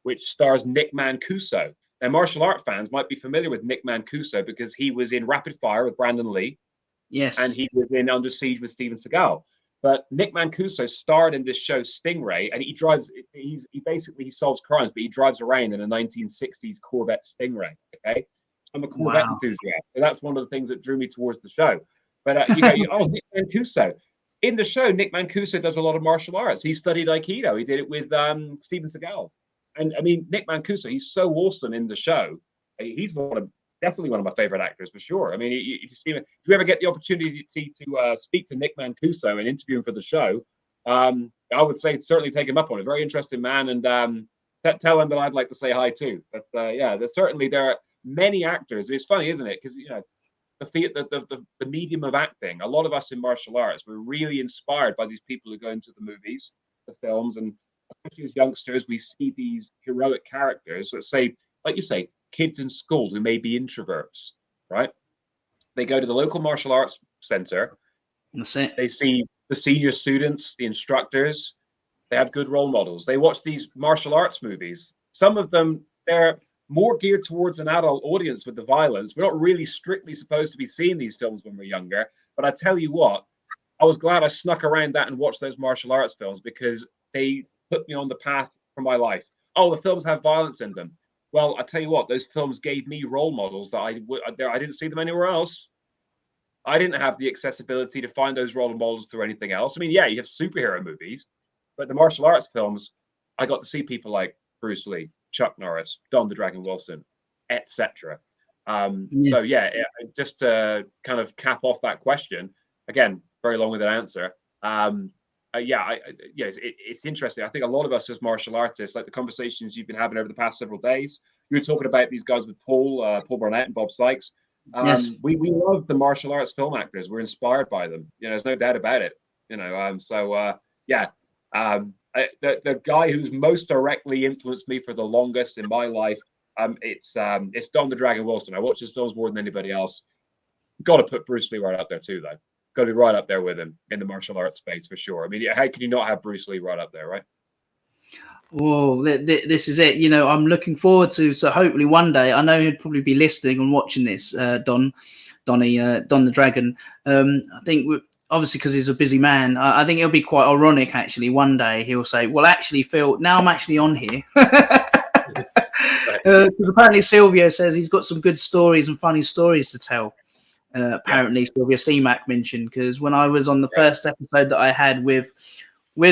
which stars Nick Mancuso. Now, martial art fans might be familiar with Nick Mancuso because he was in Rapid Fire with Brandon Lee. Yes. And he was in Under Siege with Steven Seagal. But Nick Mancuso starred in this show Stingray, and he basically solves crimes, but he drives around in a 1960s Corvette Stingray. Okay, I'm a Corvette enthusiast, so that's one of the things that drew me towards the show. But Nick Mancuso. In the show, Nick Mancuso does a lot of martial arts. He studied Aikido. He did it with Steven Seagal. And I mean, Nick Mancuso, he's so awesome in the show. He's definitely one of my favorite actors for sure. I mean, if you ever get the opportunity to speak to Nick Mancuso and interview him for the show, I would say certainly take him up on it. Very interesting man, and tell him that I'd like to say hi too. But yeah, there are many actors. It's funny, isn't it? Because the medium of acting. A lot of us in martial arts, we're really inspired by these people who go into the movies, the films, and especially as youngsters, we see these heroic characters. Let's say, like you say, kids in school who may be introverts, right? They go to the local martial arts center. That's it. They see the senior students, the instructors. They have good role models. They watch these martial arts movies. Some of them, they're more geared towards an adult audience with the violence. We're not really strictly supposed to be seeing these films when we're younger. But I tell you what, I was glad I snuck around that and watched those martial arts films because they put me on the path for my life. Oh, the films have violence in them. Well, I tell you what, those films gave me role models that I didn't see them anywhere else. I didn't have the accessibility to find those role models through anything else. I mean, yeah, you have superhero movies, but the martial arts films, I got to see people like Bruce Lee, Chuck Norris, Don the Dragon Wilson, etc. So yeah, just to kind of cap off that question, again, very long-winded answer. It's interesting. I think a lot of us as martial artists, like the conversations you've been having over the past several days, you were talking about these guys with Paul Burnett and Bob Sykes. We love the martial arts film actors. We're inspired by them. There's no doubt about it. The guy who's most directly influenced me for the longest in my life, it's Don the Dragon Wilson. I watch his films more than anybody else. Got to put Bruce Lee right up there too, though. Got to be right up there with him in the martial arts space for sure. I mean, how can you not have Bruce Lee right up there, right? Well, this is it. I'm looking forward to. So hopefully one day, I know he'd probably be listening and watching this. Don the Dragon. I think obviously because he's a busy man, I think it'll be quite ironic. Actually, one day he'll say, "Well, actually, Phil, now I'm actually on here." Because apparently Silvio says he's got some good stories and funny stories to tell. Apparently Sylvia CMAC mentioned, because when I was on the first episode that I had with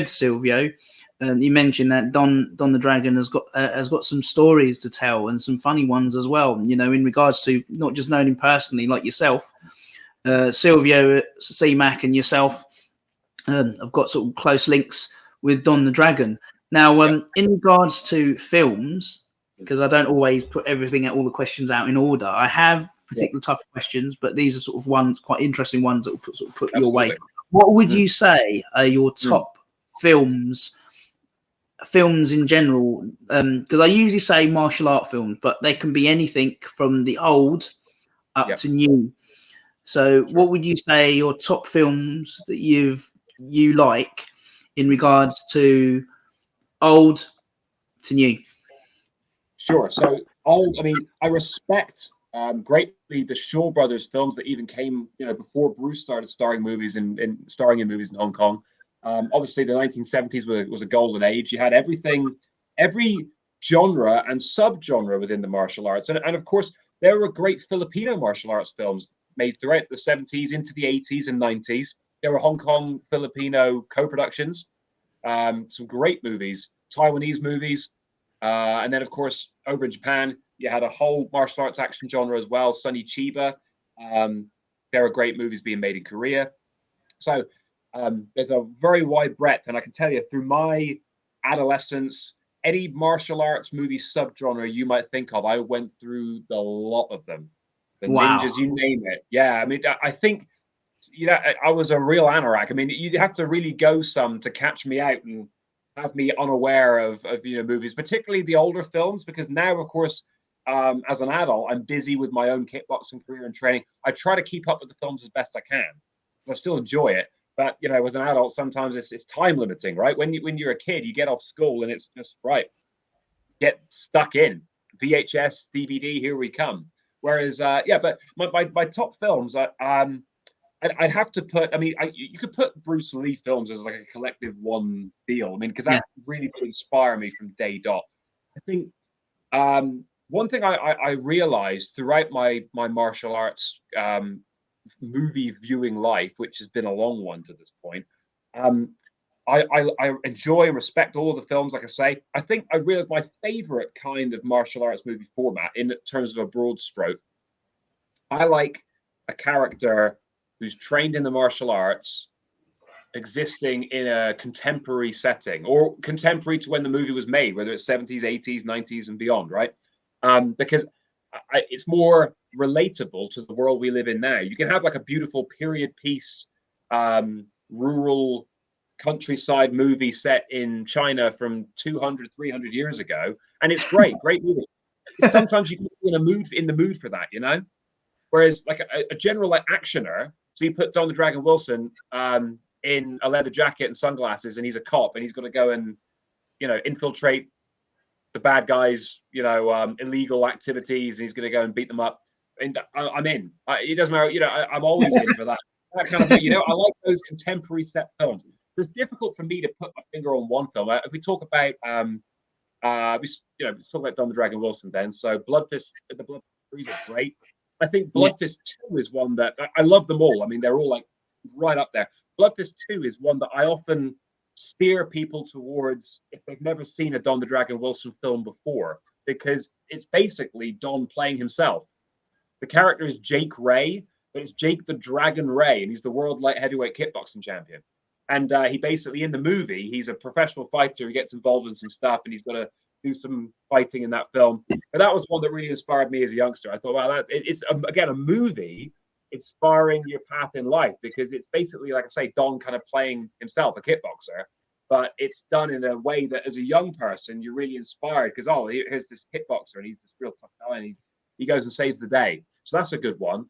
Silvio, he mentioned that Don the Dragon has got some stories to tell and some funny ones as well. In regards to not just knowing him personally like yourself, Silvio, C-Mac, and yourself have got sort of close links with Don the Dragon. Now, in regards to films, because I don't always put all the questions out in order, I have particular type of questions, but these are sort of ones, quite interesting ones that will put your way. What would you say are your top films in general? Because I usually say martial art films, but they can be anything from the old up to new. So what would you say your top films that you like in regards to old to new? Sure. So I mean, I respect greatly the Shaw Brothers films that even came, before Bruce started starring in movies in Hong Kong. Obviously, the 1970s was a golden age. You had everything, every genre and subgenre within the martial arts, and of course, there were great Filipino martial arts films made throughout the 70s into the 80s and 90s. There were Hong Kong Filipino co-productions, some great movies, Taiwanese movies. And then, of course, over in Japan, you had a whole martial arts action genre as well, Sonny Chiba. There are great movies being made in Korea. So there's a very wide breadth. And I can tell you, through my adolescence, any martial arts movie subgenre you might think of, I went through the lot of them. The ninjas, you name it. Yeah, I mean, I think, I was a real anorak. I mean, you'd have to really go some to catch me out and have me unaware of movies, particularly the older films, because now, of course, as an adult, I'm busy with my own kickboxing career and training. I try to keep up with the films as best I can. I still enjoy it, but as an adult, sometimes it's time limiting, right? When you're a kid, you get off school and it's just get stuck in VHS, DVD, here we come. Whereas, but my top films, I'd have to put. I mean, you could put Bruce Lee films as like a collective one deal. I mean, because that really would inspire me from day dot. I think one thing I realized throughout my martial arts movie viewing life, which has been a long one to this point, I enjoy and respect all of the films. Like I say, I think I realized my favorite kind of martial arts movie format, in terms of a broad stroke, I like a character who's trained in the martial arts, existing in a contemporary setting, or contemporary to when the movie was made, whether it's 70s, 80s, 90s, and beyond, right? Because it's more relatable to the world we live in now. You can have like a beautiful period piece, rural countryside movie set in China from 200, 300 years ago, and it's great movie. Sometimes you can be in the mood for that, Whereas like a general like actioner, so you put Don the Dragon Wilson in a leather jacket and sunglasses, and he's a cop, and he's got to go and infiltrate the bad guys, illegal activities, and he's going to go and beat them up. And I'm in. It doesn't matter, I'm always in for that. That kind of thing, I like those contemporary set films. It's difficult for me to put my finger on one film. If we talk about, let's talk about Don the Dragon Wilson then. So the Blood Fist are great. I think Blood Fist 2 is one that I love them all. I mean, they're all like right up there. Blood Fist 2 is one that I often steer people towards if they've never seen a Don the Dragon Wilson film before, because it's basically Don playing himself. The character is Jake Ray, but it's Jake the Dragon Ray, and he's the world light heavyweight kickboxing champion. And he basically, in the movie, he's a professional fighter. He gets involved in some stuff, and he's got to do some fighting in that film. But that was one that really inspired me as a youngster. I thought, wow, it's again a movie inspiring your path in life, because it's basically, like I say, Don kind of playing himself, a kickboxer, but it's done in a way that as a young person you're really inspired, because here's this kickboxer and he's this real tough guy, and he goes and saves the day. So that's a good one.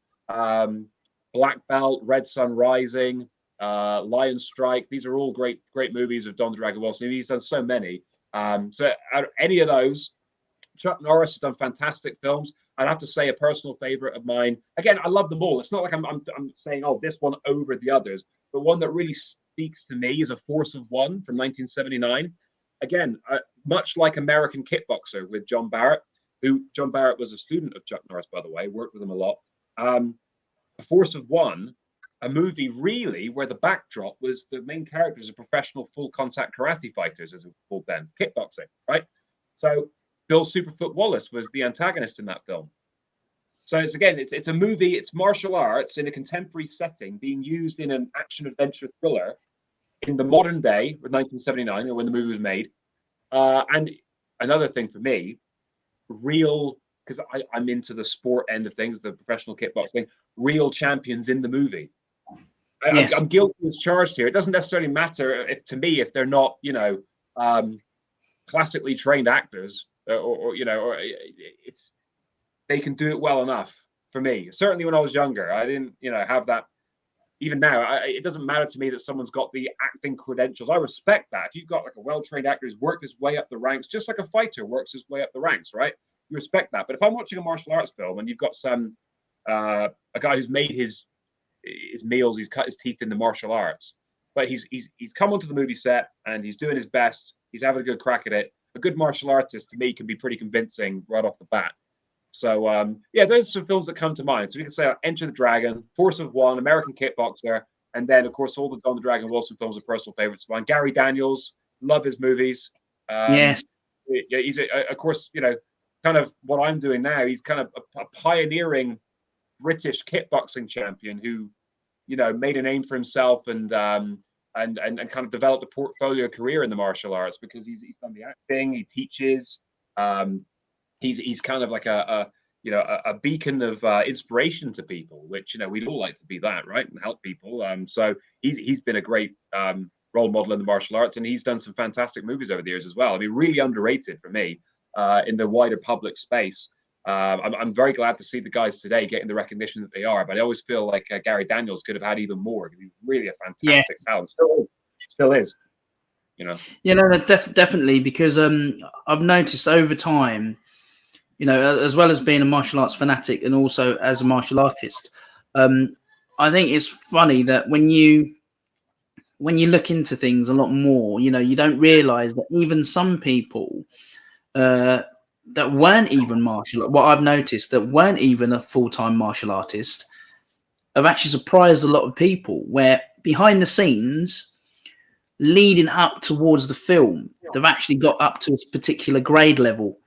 Black Belt, Red Sun Rising, Lion Strike. These are all great movies of Don the Dragon Wilson. He's done so many. So any of those, Chuck Norris has done fantastic films. I'd have to say a personal favorite of mine. Again, I love them all. It's not like I'm saying, this one over the others, but one that really speaks to me is A Force of One from 1979. Again, much like American Kickboxer with John Barrett, John Barrett was a student of Chuck Norris, by the way, worked with him a lot. A Force of One, a movie really where the backdrop was the main characters are professional full contact karate fighters, as it was called then, kickboxing, right? So Bill Superfoot Wallace was the antagonist in that film. So it's a movie. It's martial arts in a contemporary setting being used in an action adventure thriller in the modern day with 1979, or when the movie was made. And another thing for me, real, because I'm into the sport end of things, the professional kickboxing, real champions in the movie. Yes. I'm guilty as charged here. It doesn't necessarily matter if they're not, classically trained actors, or they can do it well enough for me. Certainly when I was younger, I didn't, have that. Even now, it doesn't matter to me that someone's got the acting credentials. I respect that. If you've got like a well-trained actor who's worked his way up the ranks, just like a fighter works his way up the ranks, right? You respect that. But if I'm watching a martial arts film and you've got a guy who's made his meals, he's cut his teeth in the martial arts, but he's come onto the movie set and he's doing his best. He's having a good crack at it. A good martial artist, to me, can be pretty convincing right off the bat. So, those are some films that come to mind. So we can say Enter the Dragon, Force of One, American Kickboxer, and then, of course, all the Don the Dragon Wilson films are personal favorites of mine. Gary Daniels, love his movies. Yes. He's, of course, kind of what I'm doing now. He's kind of a pioneering British kickboxing champion who, made a name for himself and kind of developed a portfolio career in the martial arts because he's done the acting, he teaches. He's kind of like a beacon of inspiration to people, which we'd all like to be that, right, and help people. So he's been a great role model in the martial arts, and he's done some fantastic movies over the years as well. I mean, really underrated for me in the wider public space. I'm very glad to see the guys today getting the recognition that they are, but I always feel like Gary Daniels could have had even more because he's really a fantastic talent. Still is. Definitely, because I've noticed over time, as well as being a martial arts fanatic and also as a martial artist, I think it's funny that when you look into things a lot more, you don't realize that even some people that weren't even what I've noticed that weren't even a full-time martial artist have actually surprised a lot of people, where behind the scenes, leading up towards the film, they've actually got up to a particular grade level.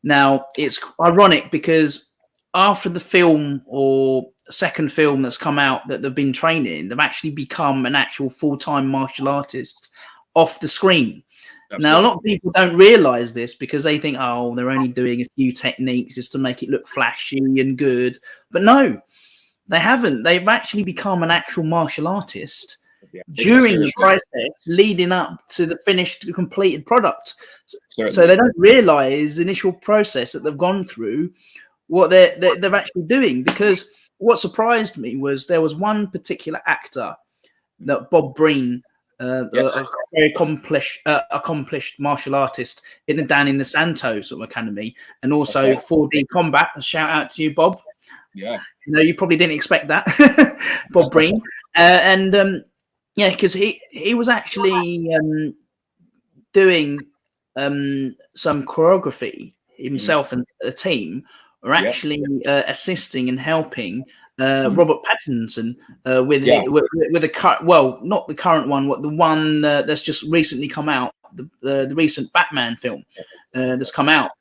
Now, it's ironic because after the film or second film that's come out that they've been training, they've actually become an actual full-time martial artist off the screen. Absolutely. Now, a lot of people don't realize this because they think, oh, they're only doing a few techniques just to make it look flashy and good. But no, they haven't. They've actually become an actual martial artist during the process leading up to the finished, completed product. So they don't realize the initial process that they've gone through, what they're actually doing. Because what surprised me was there was one particular actor, that Bob Breen, a very accomplished martial artist down in the Santos Academy, and also 4D Combat. A shout out to you, Bob. Yeah, you probably didn't expect that, Bob Breen, because he was actually doing some choreography himself, and a team are actually assisting and helping Robert Pattinson with the not the current one, the one that's just recently come out, the recent Batman film that's come out.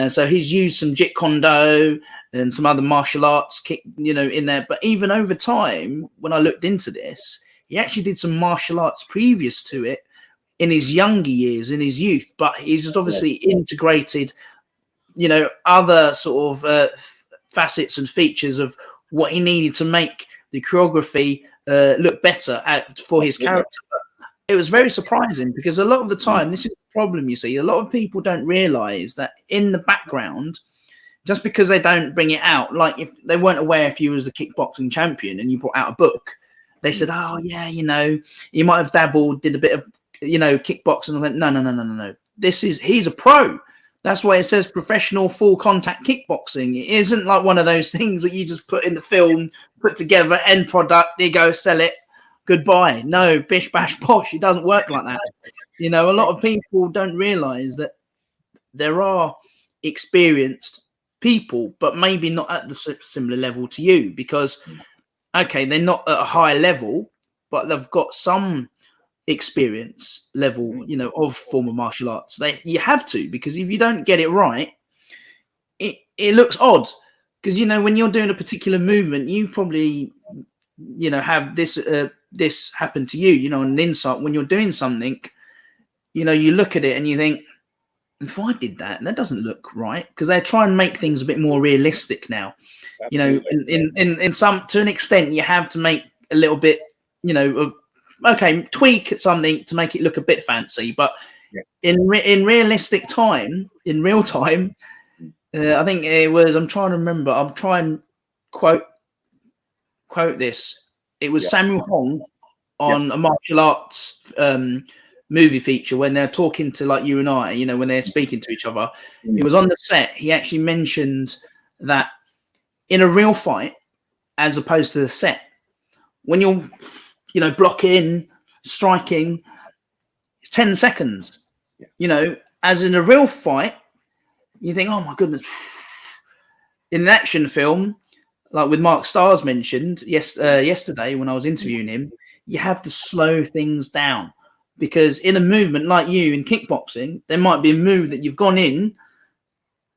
So he's used some Jeet Kune Do and some other martial arts in there. But even over time, when I looked into this, he actually did some martial arts previous to it in his younger years, in his youth. But he's just obviously integrated, other sort of facets and features of what he needed to make the choreography look better for his character. It was very surprising because a lot of the time, this is the problem, you see, a lot of people don't realize that in the background, just because they don't bring it out, like if they weren't aware if you was the kickboxing champion and you brought out a book, they said, oh yeah, you might have dabbled, did a bit of, kickboxing. I went, no. He's a pro. That's why it says professional full contact kickboxing. It isn't like one of those things that you just put in the film, put together, end product, there you go, sell it, goodbye. No, bish, bash, posh. It doesn't work like that. A lot of people don't realize that there are experienced people, but maybe not at the similar level to you because, okay, they're not at a high level, but they've got some experience level, of former martial arts. You have to, because if you don't get it right, it looks odd. because you know when you're doing a particular movement, you probably have this happen to you. You know, an insight when you're doing something. You know, you look at it and you think, if I did that, that doesn't look right, because they try and make things a bit more realistic now. Absolutely. You know, in some to an extent, you have to make a little bit, tweak at something to make it look a bit fancy. But in realistic time, in real time, I think it was. I'm trying to remember. I'm trying to quote this. It was Samuel Hong on a martial arts movie feature when they're talking to like you and I, you know, when they're speaking to each other. It was on the set. He actually mentioned that in a real fight, as opposed to the set, when you're, blocking, striking, it's 10 seconds. You know, as in a real fight, you think, oh my goodness. In an action film, like with Mark Stars mentioned yesterday when I was interviewing him, you have to slow things down. Because in a movement like you in kickboxing, there might be a move that you've gone in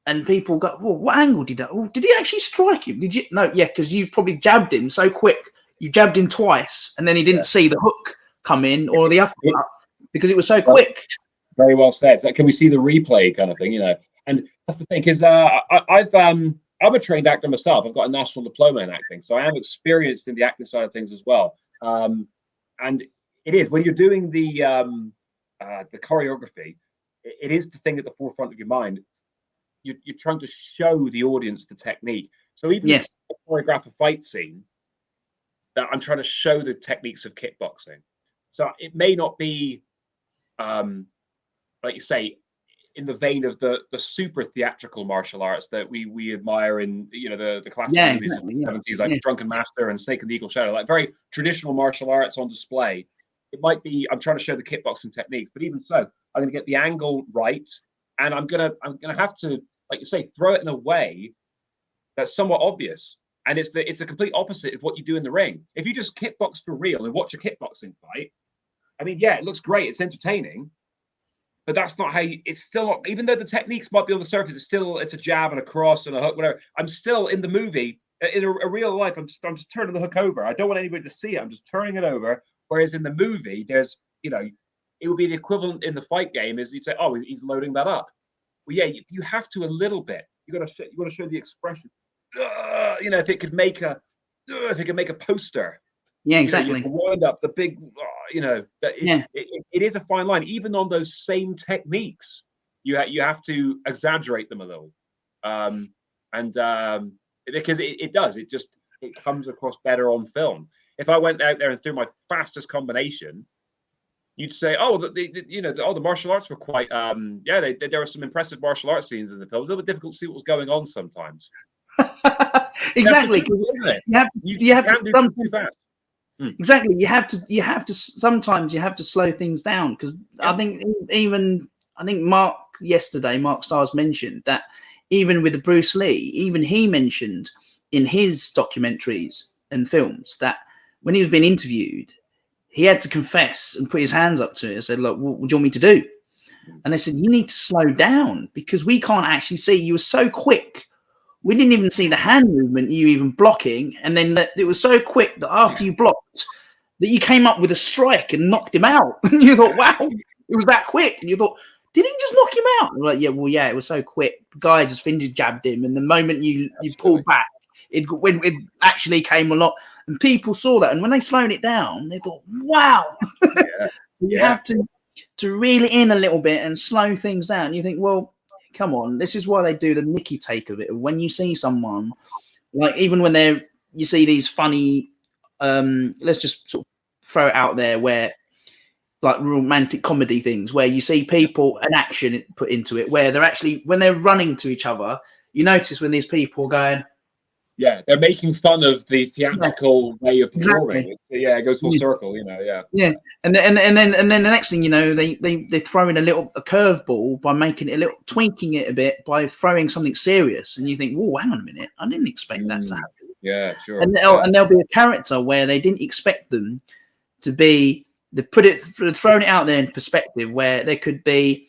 and people go, well, what angle did that? Oh, did he actually strike him? Did you? No, yeah, because you probably jabbed him so quick. You jabbed him twice and then he didn't see the hook come in or the uppercut because it was so quick. Very well said. So can we see the replay kind of thing, you know? And that's the thing, because I'm a trained actor myself. I've got a national diploma in acting, so I am experienced in the acting side of things as well. And it is when you're doing the choreography, it is the thing at the forefront of your mind. You're trying to show the audience the technique. So even if I choreograph a fight scene, that I'm trying to show the techniques of kickboxing. So it may not be, like you say, in the vein of the super theatrical martial arts that we admire in the classic movies of the 70s, like Drunken Master and Snake and the Eagle Shadow, like very traditional martial arts on display. It might be I'm trying to show the kickboxing techniques, but even so, I'm going to get the angle right, and I'm gonna have to, like you say, throw it in a way that's somewhat obvious. And it's a complete opposite of what you do in the ring. If you just kickbox for real and watch a kickboxing fight, I mean, yeah, it looks great, it's entertaining, but that's not how it's still not, even though the techniques might be on the surface, it's a jab and a cross and a hook, whatever. I'm still in the movie, in a real life, I'm just turning the hook over. I don't want anybody to see it. I'm just turning it over. Whereas in the movie, there's, it would be the equivalent in the fight game is you'd say, oh, he's loading that up. Well, yeah, you have to a little bit. You got to show the expression. If it could make a poster. Yeah, exactly. You wind up the big, it is a fine line. Even on those same techniques, you have to exaggerate them a little, because it comes across better on film. If I went out there and threw my fastest combination, you'd say, oh, the martial arts were quite, there were some impressive martial arts scenes in the film. It was a little bit difficult to see what was going on sometimes. Exactly. You have to do too fast. Exactly. You have to sometimes you have to slow things down, because I think Mark Stars mentioned that even with the Bruce Lee, even he mentioned in his documentaries and films that when he was being interviewed, he had to confess and put his hands up to it and said, look, what do you want me to do? And they said, you need to slow down because we can't actually see. You were so quick. We didn't even see the hand movement, you even blocking. And then it was so quick that after you blocked, that you came up with a strike and knocked him out. And you thought, wow, it was that quick. And you thought, did he just knock him out? And like, yeah, it was so quick. The guy just jabbed him. And the moment you pulled back, it actually came a lot. And people saw that. And when they slowed it down, they thought, wow. You have to reel it in a little bit and slow things down. You think, well, come on, this is why they do the Mickey take of it. When you see someone, like even when you see these funny, let's just sort of throw it out there, where like romantic comedy things, where you see people an action put into it, where they're actually, when they're running to each other, you notice when these people are going, yeah, they're making fun of the theatrical way of performing. Exactly. It goes full circle, Yeah, and then the next thing you know, they throw in a curveball by making it tweaking it a bit by throwing something serious, and you think, whoa, hang on a minute, I didn't expect that to happen. Yeah, sure. And there'll be a character where they didn't expect them to be. They thrown it out there in perspective, where there could be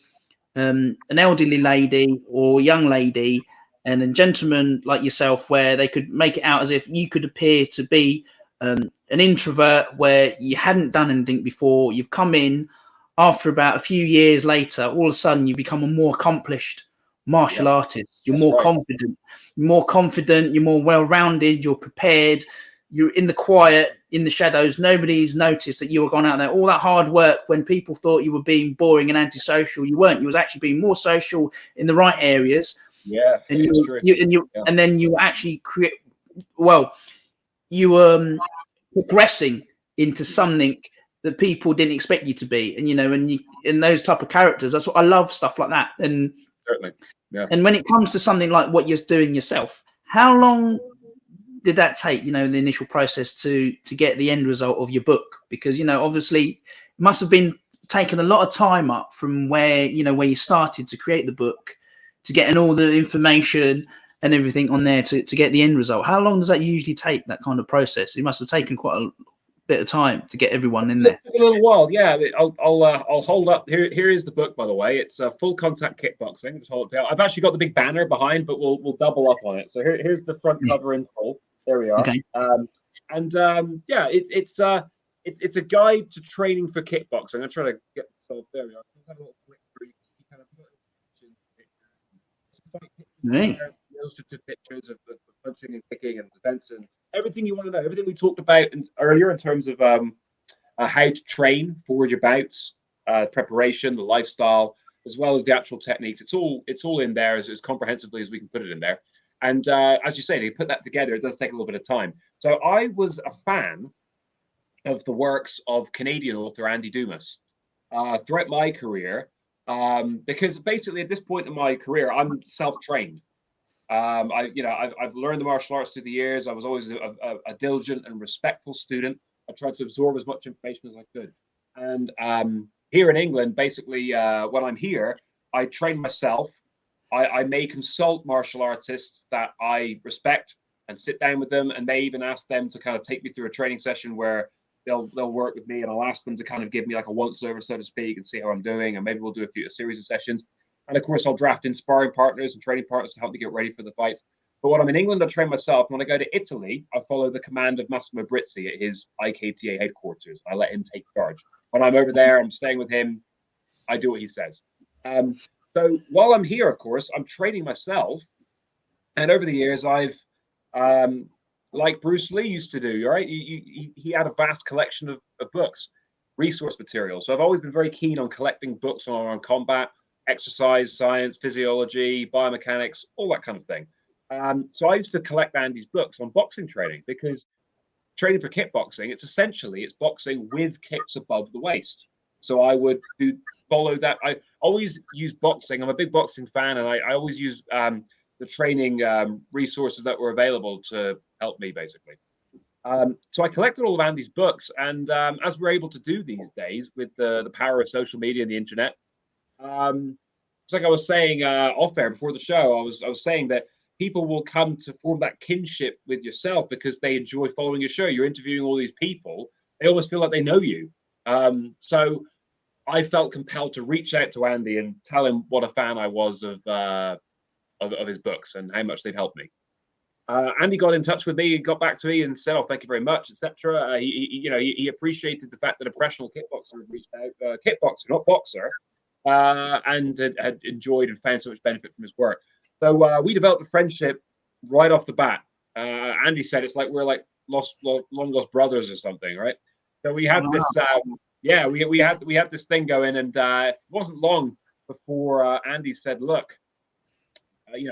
an elderly lady or young lady. and then gentlemen like yourself, where they could make it out as if you could appear to be an introvert where you hadn't done anything before. You've come in after about a few years later, all of a sudden you become a more accomplished martial artist. You're more confident, you're more well-rounded, you're prepared, you're in the quiet, in the shadows. Nobody's noticed that you were gone out there. All that hard work, when people thought you were being boring and antisocial, you weren't. You was actually being more social in the right areas. Yeah, and and then you actually create. Well, you were progressing into something that people didn't expect you to be, and and those type of characters. That's what I love, stuff like that. And certainly, yeah. And when it comes to something like what you're doing yourself, how long did that take? The initial process to get the end result of your book, because obviously it must have been taken a lot of time up from where you started to create the book, to getting all the information and everything on there to get the end result. How long does that usually take, that kind of process? It must have taken quite a bit of time to get everyone in there. A little while, yeah. I'll hold up. Here is the book, by the way. It's Full Contact Kickboxing. Just hold it down. I've actually got the big banner behind, but we'll double up on it. So here's the front cover in full. There we are. Okay. Yeah, it's a guide to training for kickboxing. I'm trying to get myself. There we are. So have a little flick through. Kind of illustrative pictures of punching and kicking and defense and everything you want to know, everything we talked about earlier in terms of how to train for your bouts, preparation, the lifestyle, as well as the actual techniques. It's all in there as comprehensively as we can put it in there. And as you say, to put that together, it does take a little bit of time. So I was a fan of the works of Canadian author Andy Dumas throughout my career, because basically at this point in my career, I'm self-trained. I've learned the martial arts through the years. I was always a diligent and respectful student. I tried to absorb as much information as I could. And here in England, basically, when I'm here, I train myself. I may consult martial artists that I respect and sit down with them, and may even ask them to kind of take me through a training session where they'll work with me, and I'll ask them to kind of give me like a once over, so to speak, and see how I'm doing, and maybe we'll do a series of sessions. And of course, I'll draft in sparring partners and training partners to help me get ready for the fights. But when I'm in England, I train myself. When I go to Italy, I follow the command of Massimo Brizi at his IKTA headquarters. I let him take charge. When I'm over there, I'm staying with him. I do what he says. So while I'm here, of course, I'm training myself. And over the years, I've, like Bruce Lee used to do, right? He had a vast collection of books, resource material. So I've always been very keen on collecting books on combat, exercise, science, physiology, biomechanics, all that kind of thing. So I used to collect Andy's books on boxing training, because training for kickboxing, it's boxing with kicks above the waist. So I would follow that. I always use boxing. I'm a big boxing fan, and I always use the training resources that were available to help me, basically. So I collected all of Andy's books, and as we're able to do these days with the power of social media and the internet, it's like I was saying off air before the show, I was saying that people will come to form that kinship with yourself because they enjoy following your show. You're interviewing all these people. They almost feel like they know you. So I felt compelled to reach out to Andy and tell him what a fan I was of his books and how much they've helped me. Andy got in touch with me, got back to me and said, "Oh, thank you very much," etc. He appreciated the fact that a professional kickboxer had reached out, kickboxer, not boxer, and had enjoyed and found so much benefit from his work. So we developed a friendship right off the bat. Andy said it's like we're like long lost brothers or something, right? So we had this, we had this thing going, and it wasn't long before Andy said, "Look,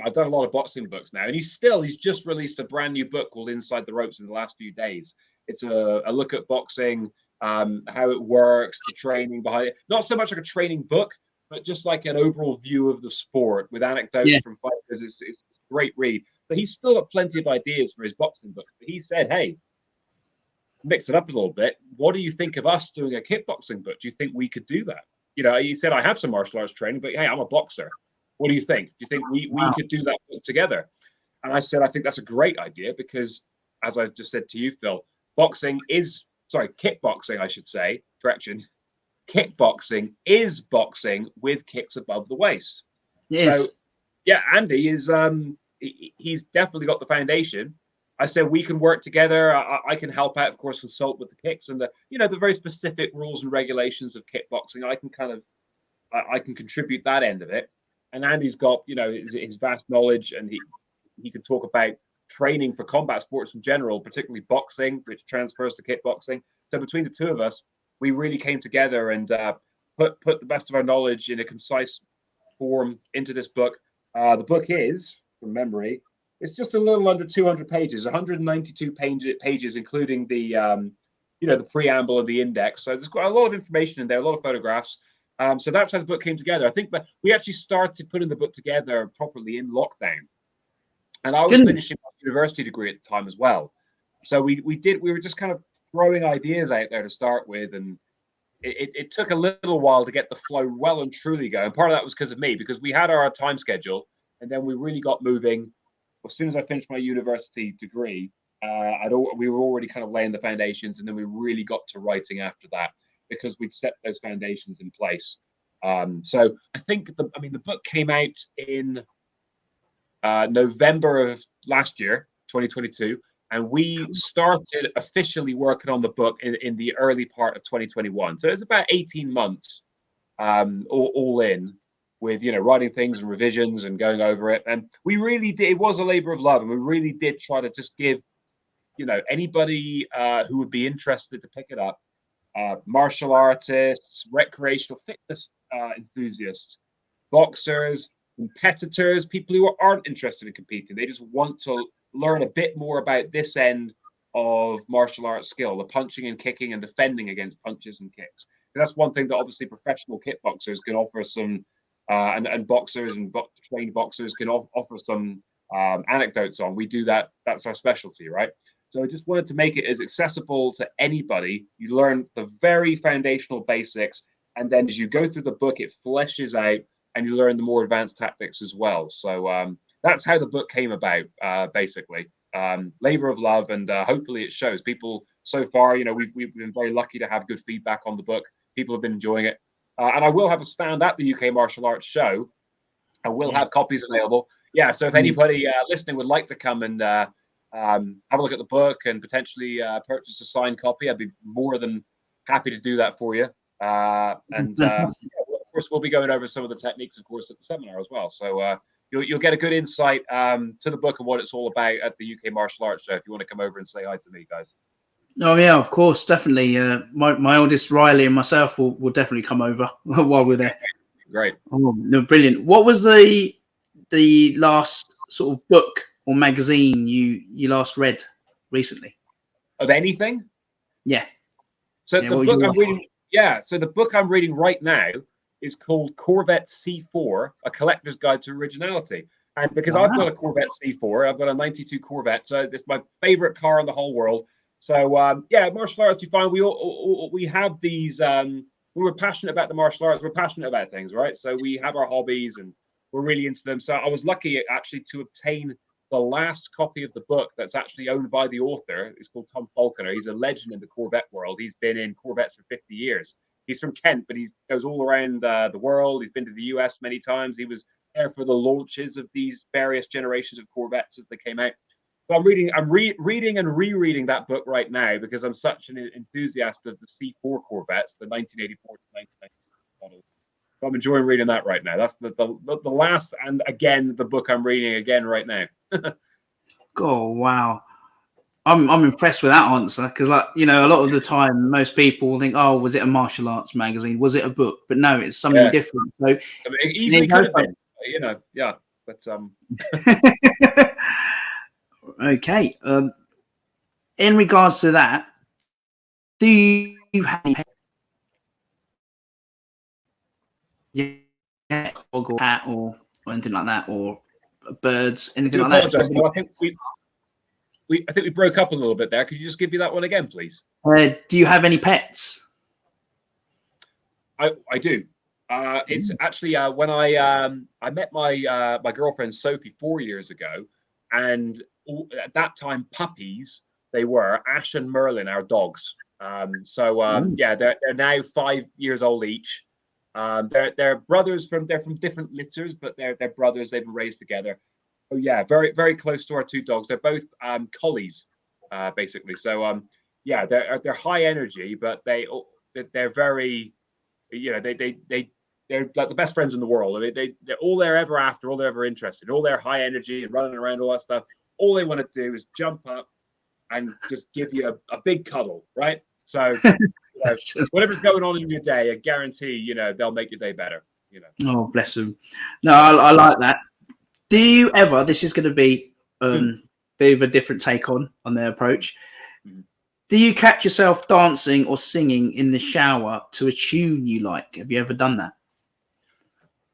I've done a lot of boxing books now," and he's just released a brand new book called Inside the Ropes in the last few days. It's a look at boxing, how it works, the training behind it. Not so much like a training book, but just like an overall view of the sport with anecdotes from fighters. It's a great read. But he's still got plenty of ideas for his boxing book. But he said, "Hey, mix it up a little bit. What do you think of us doing a kickboxing book? Do you think we could do that?" He said, "I have some martial arts training, but hey, I'm a boxer. What do you think? Do you think we could do that together?" And I said, "I think that's a great idea, because as I just said to you, Phil, kickboxing, I should say, correction. Kickboxing is boxing with kicks above the waist." Yes. So, yeah, Andy is he's definitely got the foundation. I said we can work together. I can help out, of course, consult with the kicks and the the very specific rules and regulations of kickboxing. I can kind of I can contribute that end of it. And Andy's got his vast knowledge, and he can talk about training for combat sports in general, particularly boxing, which transfers to kickboxing. So between the two of us, we really came together and put the best of our knowledge in a concise form into this book. The book is, from memory, it's just a little under 200 pages, 192 pages, including the the preamble and the index. So there's quite a lot of information in there, a lot of photographs. So that's how the book came together. I think that we actually started putting the book together properly in lockdown. And I was finishing my university degree at the time as well. So we were just kind of throwing ideas out there to start with. And it took a little while to get the flow well and truly going. Part of that was because of me, because we had our time schedule. And then we really got moving. As soon as I finished my university degree, we were already kind of laying the foundations. And then we really got to writing after that, because we'd set those foundations in place. So I think the book came out in November of last year, 2022, and we started officially working on the book in the early part of 2021. So it was about 18 months all in, with writing things and revisions and going over it. And we really did. It was a labor of love, and we really did try to just give anybody who would be interested to pick it up, martial artists, recreational fitness enthusiasts, boxers, competitors, people who aren't interested in competing. They just want to learn a bit more about this end of martial arts skill, the punching and kicking and defending against punches and kicks. And that's one thing that obviously professional kickboxers can offer some, and boxers and trained boxers can offer some anecdotes on. We do that. That's our specialty, right? So I just wanted to make it as accessible to anybody. You learn the very foundational basics, and then as you go through the book, it fleshes out, and you learn the more advanced tactics as well. So that's how the book came about, basically. Labor of love, and hopefully it shows. People so far, we've been very lucky to have good feedback on the book. People have been enjoying it. And I will have a stand at the UK Martial Arts Show. I will have copies available. Yeah, so if anybody listening would like to come and have a look at the book and potentially purchase a signed copy, I'd be more than happy to do that for you. Of course, we'll be going over some of the techniques, of course, at the seminar as well. So you'll get a good insight to the book and what it's all about at the UK Martial Arts Show, if you want to come over and say hi to me, guys. Oh yeah, of course, definitely. My oldest Riley and myself will definitely come over while we're there. Great. Oh, no, brilliant. What was the last sort of book or magazine you last read recently? Of anything? Yeah. So the book I'm reading. Yeah. So the book I'm reading right now is called Corvette C4: A Collector's Guide to Originality. And because I've got a Corvette C4, I've got a '92 Corvette, so it's my favorite car in the whole world. So yeah, martial arts. You find we have these. We're passionate about the martial arts. We're passionate about things, right? So we have our hobbies, and we're really into them. So I was lucky actually to obtain the last copy of the book that's actually owned by the author. It's called Tom Falconer. He's a legend in the Corvette world. He's been in Corvettes for 50 years. He's from Kent, but he goes all around the world. He's been to the US many times. He was there for the launches of these various generations of Corvettes as they came out. So I'm reading and rereading that book right now because I'm such an enthusiast of the C4 Corvettes, the 1984 to 1996 model. So I'm enjoying reading that right now. That's the last, and again, the book I'm reading again right now. Oh wow, I'm impressed with that answer, because a lot of the time most people think, oh, was it a martial arts magazine? Was it a book? But no, it's something different. So it easily could have been, yeah. But okay. In regards to that, do you have any or hat or anything like that, or birds, anything like that? No, I think we broke up a little bit there. Could you just give me that one again, please? Do you have any pets? I do. It's actually when I met my girlfriend Sophie 4 years ago, and at that time puppies they were. Ash and Merlin, our dogs. Yeah, they're now 5 years old each. They're brothers they're from different litters, but they're brothers. They've been raised together. Oh yeah, very very close to our two dogs. They're both collies, basically. So yeah, they're high energy, but they're very, you know, they're like the best friends in the world. I mean, they're all they're ever after, all they're ever interested, all their high energy and running around, all that stuff. All they want to do is jump up and just give you a big cuddle, right? So, you know, whatever's going on in your day, I guarantee, you know, they'll make your day better. You know. Oh, bless them. No, I like that. Do you ever? This is going to be bit of a different take on their approach. Do you catch yourself dancing or singing in the shower to a tune you like? Have you ever done that?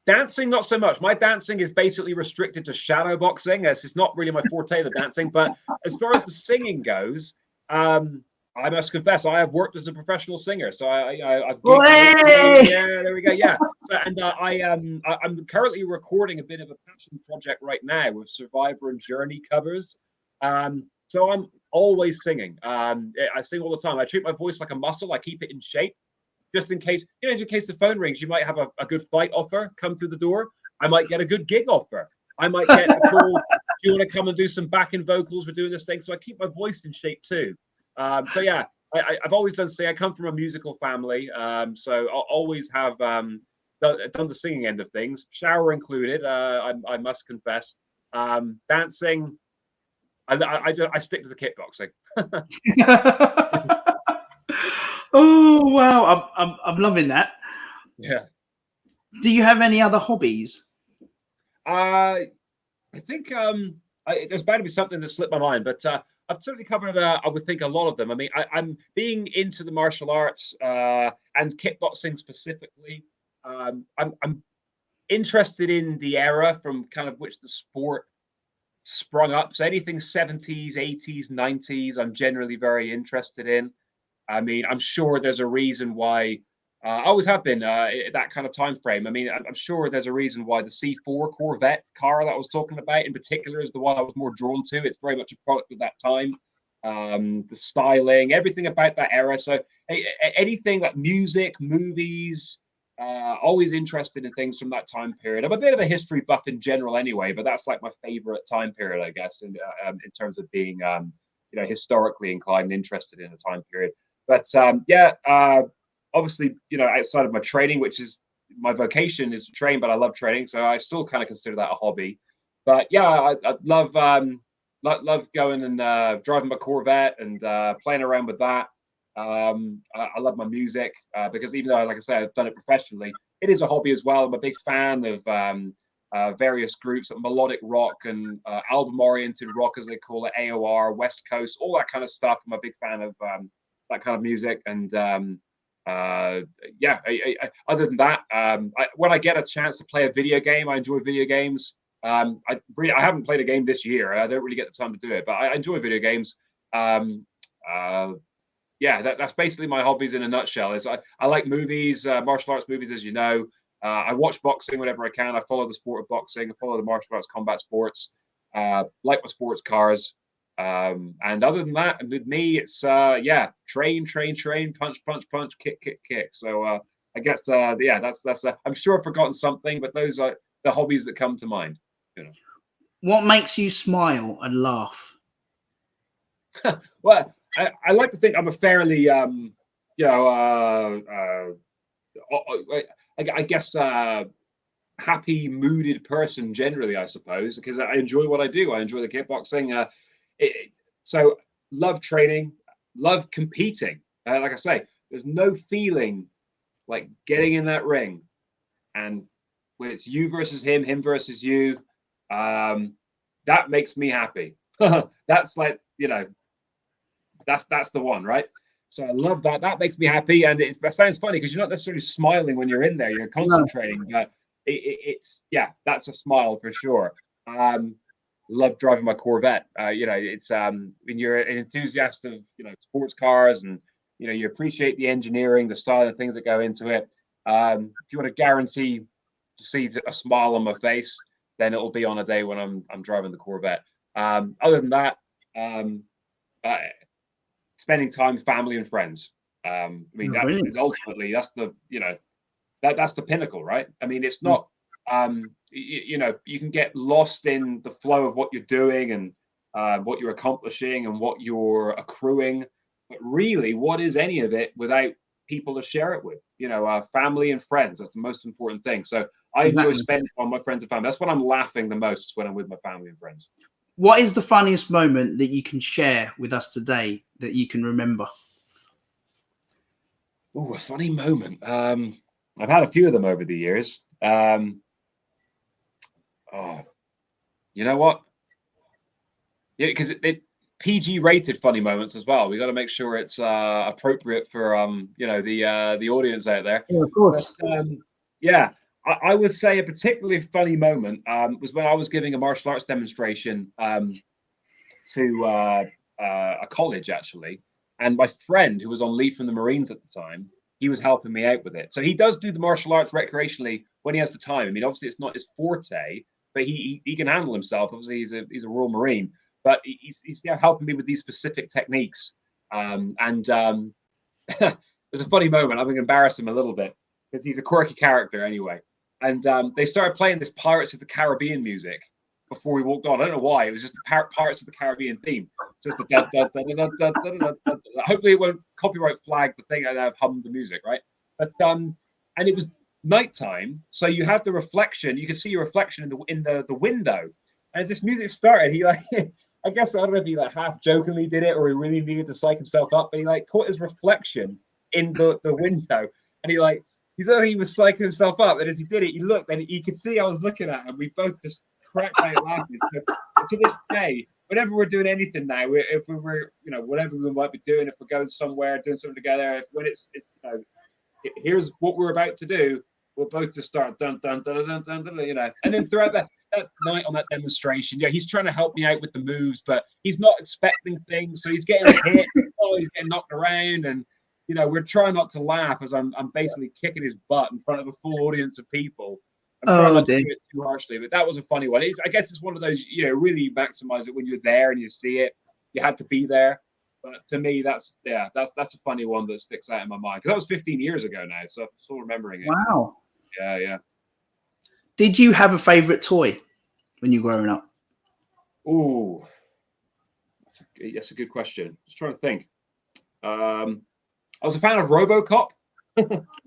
Dancing, not so much. My dancing is basically restricted to shadow boxing. It's not really my forte, the dancing. But as far as the singing goes, I must confess, I have worked as a professional singer. So I've yeah, there we go. Yeah. So, and I'm currently recording a bit of a passion project right now with Survivor and Journey covers. So I'm always singing. I sing all the time. I treat my voice like a muscle. I keep it in shape, just in case, you know, in case the phone rings. You might have a good fight offer come through the door. I might get a good gig offer. I might get a call. Do you want to come and do some backing vocals? We're doing this thing. So I keep my voice in shape too. So yeah, I've always done sing. I come from a musical family, so I'll always have done the singing end of things, shower included. I must confess. Dancing, I stick to the kickboxing. Oh wow, I'm loving that. Yeah. Do you have any other hobbies? I think there's bound to be something that slipped my mind, but I've certainly covered, I would think, a lot of them. I mean, I'm being into the martial arts and kickboxing specifically. I'm interested in the era from kind of which the sport sprung up. So anything 70s, 80s, 90s, I'm generally very interested in. I mean, I'm sure there's a reason why. I always have been that kind of time frame. I mean, I'm sure there's a reason why the C4 Corvette car that I was talking about in particular is the one I was more drawn to. It's very much a product of that time. The styling, everything about that era. So anything like music, movies, always interested in things from that time period. I'm a bit of a history buff in general anyway, but that's like my favorite time period, I guess, in terms of being, you know, historically inclined and interested in a time period. But yeah, obviously, you know, outside of my training, which is my vocation is to train, but I love training, so I still kind of consider that a hobby. But yeah, I love going and driving my Corvette and playing around with that. I love my music because even though, like I said, I've done it professionally, it is a hobby as well. I'm a big fan of various groups, like melodic rock and album-oriented rock, as they call it, AOR, West Coast, all that kind of stuff. I'm a big fan of that kind of music. And yeah, other than that, when I get a chance to play a video game, I enjoy video games. I haven't played a game this year. I don't really get the time to do it, but I enjoy video games. Yeah, that's basically my hobbies in a nutshell. Is I like movies, martial arts movies, as you know. I watch boxing whenever I can. I follow the sport of boxing. I follow the martial arts combat sports. Like my sports cars. And other than that, with me, it's yeah, train, punch, kick. So I guess yeah, that's I'm sure I've forgotten something, but those are the hobbies that come to mind. You know, what makes you smile and laugh? Well, I like to think I'm a fairly you know I guess happy mooded person generally, I suppose, because I enjoy what I do. I enjoy the kickboxing. So love training, love competing. Like I say, there's no feeling like getting in that ring and when it's you versus him versus you, that makes me happy. That's like, you know, that's the one, right? So I love that. That makes me happy, and it sounds funny because you're not necessarily smiling when you're in there. You're concentrating, but it's yeah, that's a smile for sure. Love driving my Corvette. You know, it's when you're an enthusiast of, you know, sports cars, and you know, you appreciate the engineering, the style, and things that go into it. If you want to guarantee to see a smile on my face, then it'll be on a day when I'm driving the Corvette. Other than that, spending time with family and friends. I mean, that is ultimately, that's the, you know, that's the pinnacle, right? I mean, it's not you know, you can get lost in the flow of what you're doing and what you're accomplishing and what you're accruing. But really, what is any of it without people to share it with? You know, family and friends. That's the most important thing. So I enjoy spending time with my friends and family. That's when I'm laughing the most, when I'm with my family and friends. What is the funniest moment that you can share with us today that you can remember? Oh, a funny moment. I've had a few of them over the years. Oh, you know what? Yeah, because it PG rated funny moments as well. We got to make sure it's appropriate for you know, the audience out there. Yeah, of course. But, yeah, I would say a particularly funny moment was when I was giving a martial arts demonstration to a college, actually, and my friend who was on leave from the Marines at the time, he was helping me out with it. So he does do the martial arts recreationally when he has the time. I mean, obviously it's not his forte, but he can handle himself. Obviously he's a Royal Marine, but he's helping me with these specific techniques. There's a funny moment. I'm going to embarrass him a little bit because he's a quirky character anyway. And they started playing this Pirates of the Caribbean music before we walked on. I don't know why. It was just the Pirates of the Caribbean theme. So it's the da, da, da, da, da, da, da, da. Hopefully it won't copyright flag the thing, and I've hummed the music, right? But and it was nighttime, so you have the reflection. You can see your reflection in the window. And as this music started, he like, I guess, I don't know if he like half jokingly did it or he really needed to psych himself up, but he like caught his reflection in the window, and he thought he was psyching himself up. And as he did it, he looked and he could see I was looking at him. We both just cracked out laughing. So to this day, whenever we're doing anything now, if we were, you know, whatever we might be doing, if we're going somewhere, doing something together, when it's you know, here's what we're about to do, we'll both just start dun dun dun dun dun dun, you know. And then throughout that night on that demonstration, yeah, he's trying to help me out with the moves, but he's not expecting things, so he's getting hit, he's getting knocked around, and you know, we're trying not to laugh as I'm basically kicking his butt in front of a full audience of people. I'm trying not to do it too harshly, but that was a funny one. I guess it's one of those, you know, really maximize it when you're there and you see it. You had to be there. But to me, that's a funny one that sticks out in my mind. Because that was 15 years ago now, so I'm still remembering it. Wow. Yeah. Did you have a favorite toy when you were growing up? Oh, that's a good question. Just trying to think. I was a fan of RoboCop.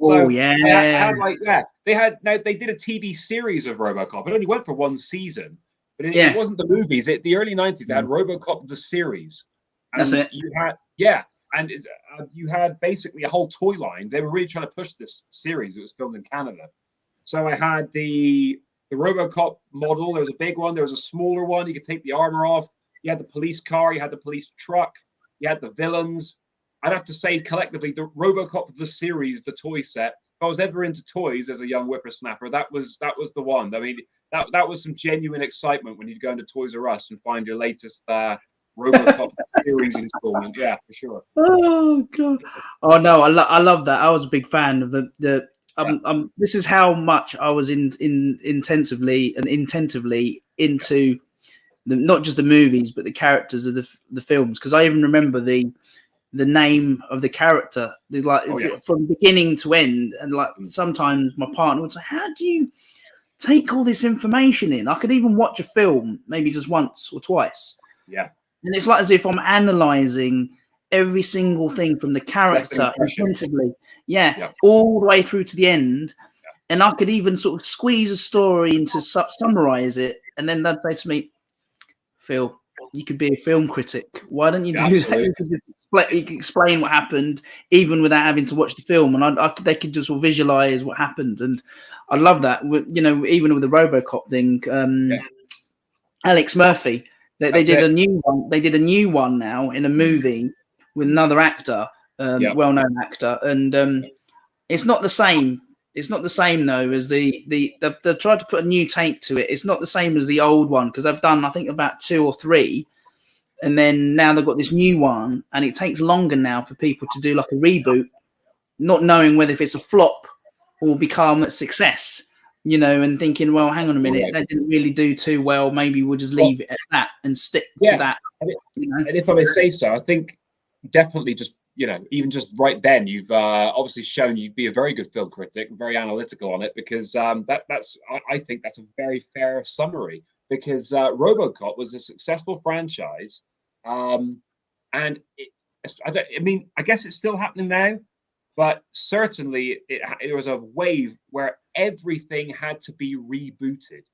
Oh yeah, they did a TV series of RoboCop. It only went for one season, but it wasn't the movies. The early 90s, they had RoboCop the series. And that's it. You had basically a whole toy line. They were really trying to push this series. It was filmed in Canada. So I had the RoboCop model. There was a big one. There was a smaller one. You could take the armor off. You had the police car. You had the police truck. You had the villains. I'd have to say collectively, the RoboCop the series, the toy set. If I was ever into toys as a young whippersnapper, that was the one. I mean, that was some genuine excitement when you'd go into Toys R Us and find your latest RoboCop series installment. Yeah, for sure. Oh god. Oh no, I love that. I was a big fan of the. This is how much I was intensively into not just the movies but the characters of the films, because I even remember the name of the character, from beginning to end. And like sometimes my partner would say, "How do you take all this information in?" I could even watch a film maybe just once or twice. Yeah. And it's like as if I'm analyzing every single thing from the character intensively. All the way through to the end. Yeah. And I could even sort of squeeze a story into summarize it. And then they'd say to me, "Phil, you could be a film critic. Why don't you do that? You could explain what happened even without having to watch the film." And they could just visualize what happened. And I love that. You know, even with the RoboCop thing, Alex Murphy, they did a new one. They did a new one now in a movie with another actor, well-known actor, and it's not the same. It's not the same though as they tried to put a new take to it. It's not the same as the old one because they've done I think about 2 or 3, and then now they've got this new one, and it takes longer now for people to do like a reboot, not knowing whether if it's a flop or become a success. You know, and thinking, well, hang on a minute, that didn't really do too well. Maybe we'll just leave it at that and stick to that. And if I may say so, I think definitely just you know, even just right then, you've obviously shown you'd be a very good film critic, very analytical on it, because I think that's a very fair summary. Because RoboCop was a successful franchise, and I mean, I guess it's still happening now, but certainly it was a wave where everything had to be rebooted.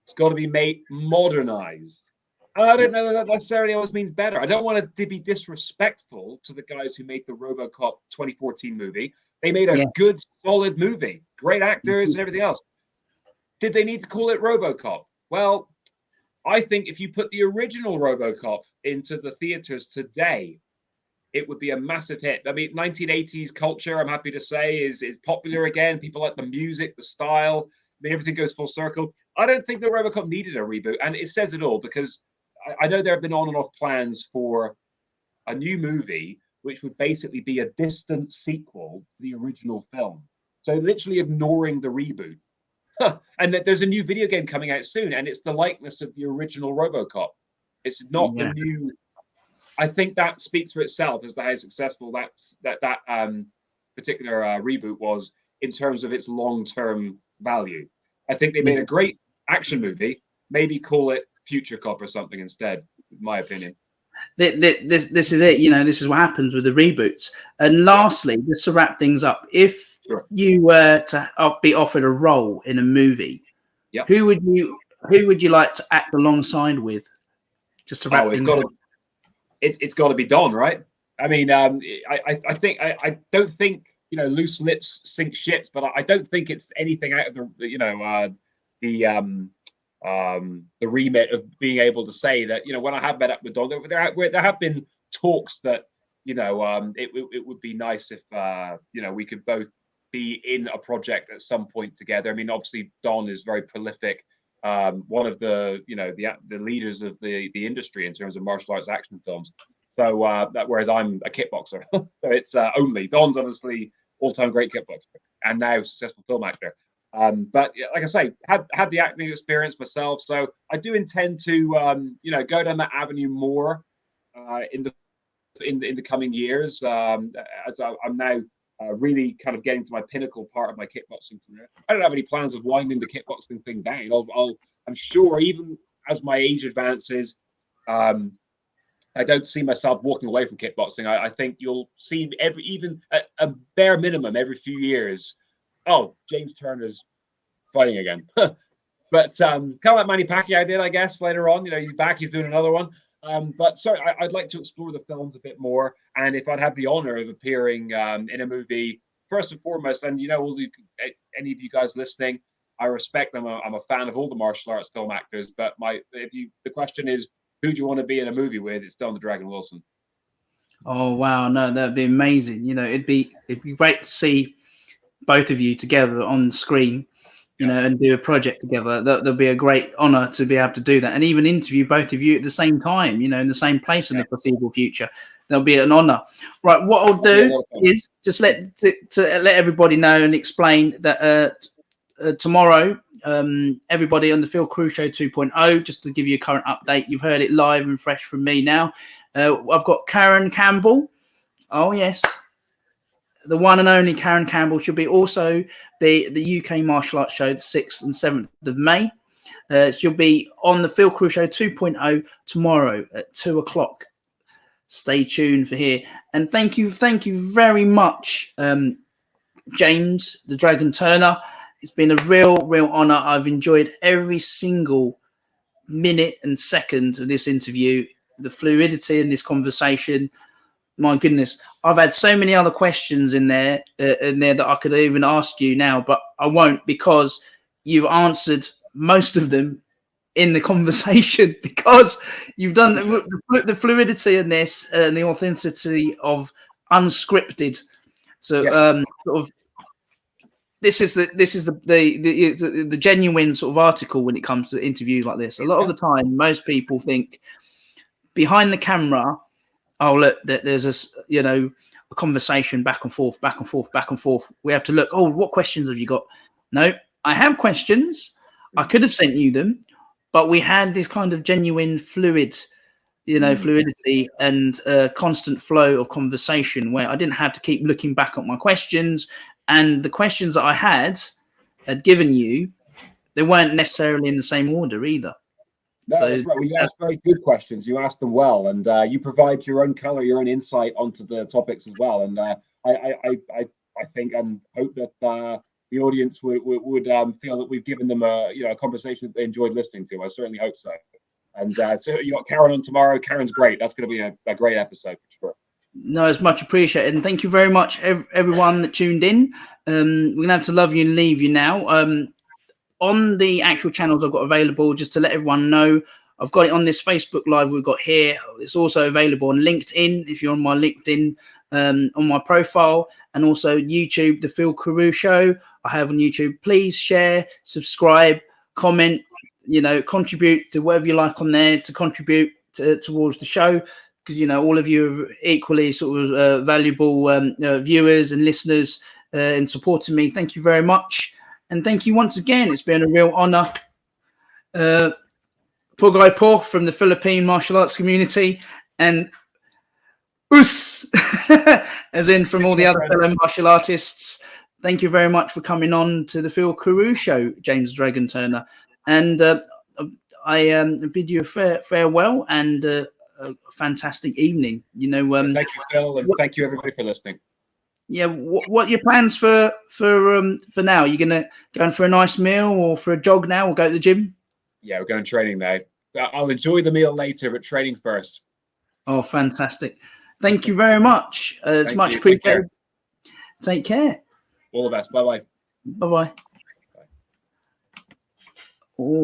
It's got to be made modernized. And I don't know that necessarily always means better. I don't want to be disrespectful to the guys who made the RoboCop 2014 movie. They made a good, solid movie, great actors and everything else. Did they need to call it RoboCop? Well, I think if you put the original RoboCop into the theaters today, it would be a massive hit. I mean, 1980s culture, I'm happy to say, is popular again. People like the music, the style. I mean, everything goes full circle. I don't think the RoboCop needed a reboot, and it says it all, because I know there have been on and off plans for a new movie, which would basically be a distant sequel to the original film. So literally ignoring the reboot. And that there's a new video game coming out soon, and it's the likeness of the original RoboCop. It's not the new. I think that speaks for itself as to how successful that particular reboot was in terms of its long-term value. I think they made a great action movie. Maybe call it Future Cop or something instead, in my opinion. This is it. You know, this is what happens with the reboots. And lastly, just to wrap things up, if you were to be offered a role in a movie, who would you like to act alongside with? Just to wrap things up. It's got to be Don, right? I mean, I don't think, you know, loose lips sink ships, but I don't think it's anything out of the remit of being able to say that, you know, when I have met up with Don, there have been talks that, you know, it would be nice if, you know, we could both be in a project at some point together. I mean, obviously Don is very prolific, one of the, you know, the leaders of the industry in terms of martial arts action films. So whereas I'm a kickboxer, so it's only Don's obviously all-time great kickboxer and now successful film actor. But like I say, had the acting experience myself, so I do intend to you know, go down that avenue more in the coming years, as I'm now really kind of getting to my pinnacle part of my kickboxing career. I don't have any plans of winding the kickboxing thing down. I'm sure even as my age advances, I don't see myself walking away from kickboxing. I think you'll see even a bare minimum every few years. Oh, James Turner's fighting again. But kind of like Manny Pacquiao did, I guess, later on. You know, he's back, he's doing another one. But sorry, I'd like to explore the films a bit more. And if I'd have the honor of appearing in a movie, first and foremost, and you know, any of you guys listening, I respect them. I'm a fan of all the martial arts film actors. But the question is, who do you want to be in a movie with? It's Don the Dragon Wilson. Oh wow, no, that'd be amazing. You know, it'd be great to see both of you together on the screen, you know, and do a project together. That'll be a great honor to be able to do that, and even interview both of you at the same time, you know, in the same place in the foreseeable future. That'll be an honor. Right, what I'll do is just let everybody know and explain that tomorrow, everybody on the Phil Carew Show 2.0, just to give you a current update, you've heard it live and fresh from me now. I've got Karen Campbell. Oh yes, the one and only Karen Campbell should be also the UK Martial Arts Show, the 6th and 7th of May. She'll be on the Phil Carew Show 2.0 tomorrow at 2 o'clock. Stay tuned for here. And thank you very much, James the Dragon Turner. It's been a real honor. I've enjoyed every single minute and second of this interview, the fluidity in this conversation. My goodness, I've had so many other questions in there that I could even ask you now, but I won't, because you've answered most of them in the conversation, because you've done the fluidity in this and the authenticity of unscripted. So sort of this is the genuine sort of article when it comes to interviews like this. A lot of the time, most people think behind the camera, oh look, there's a conversation back and forth. We have to look. Oh, what questions have you got? No, I have questions. I could have sent you them, but we had this kind of genuine, fluid fluidity and a constant flow of conversation where I didn't have to keep looking back at my questions, and the questions that I had given you, they weren't necessarily in the same order either. No, So that's right. Well, you asked very good questions. You asked them well, and you provide your own color, your own insight onto the topics as well. And I think and hope that the audience would feel that we've given them a conversation that they enjoyed listening to. I certainly hope so. And so you got Karen on tomorrow. Karen's great. That's going to be a great episode for sure. No, it's much appreciated, and thank you very much, everyone that tuned in. We're gonna have to love you and leave you now. On the actual channels I've got available, just to let everyone know, I've got it on this Facebook Live we've got here. It's also available on LinkedIn, if you're on my LinkedIn, on my profile, and also YouTube, The Phil Carew Show. I have on YouTube. Please share, subscribe, comment, contribute to whatever you like on there to contribute towards the show, because, all of you are equally sort of valuable viewers and listeners in supporting me. Thank you very much. And thank you once again. It's been a real honor. Pugay Po from the Philippine martial arts community, and Us, as in from all the other fellow martial artists. Thank you very much for coming on to the Phil Carew Show, James Dragon Turner. And I bid you a farewell and a fantastic evening. Thank you, Phil, and thank you everybody for listening. Yeah, what are your plans for now? Are you gonna go for a nice meal or for a jog now, or go to the gym? Yeah, we're going training now. I'll enjoy the meal later, but training first. Oh, fantastic! Thank you very much. It's much appreciated. Take care. All the best. Bye bye. Bye bye. Oh.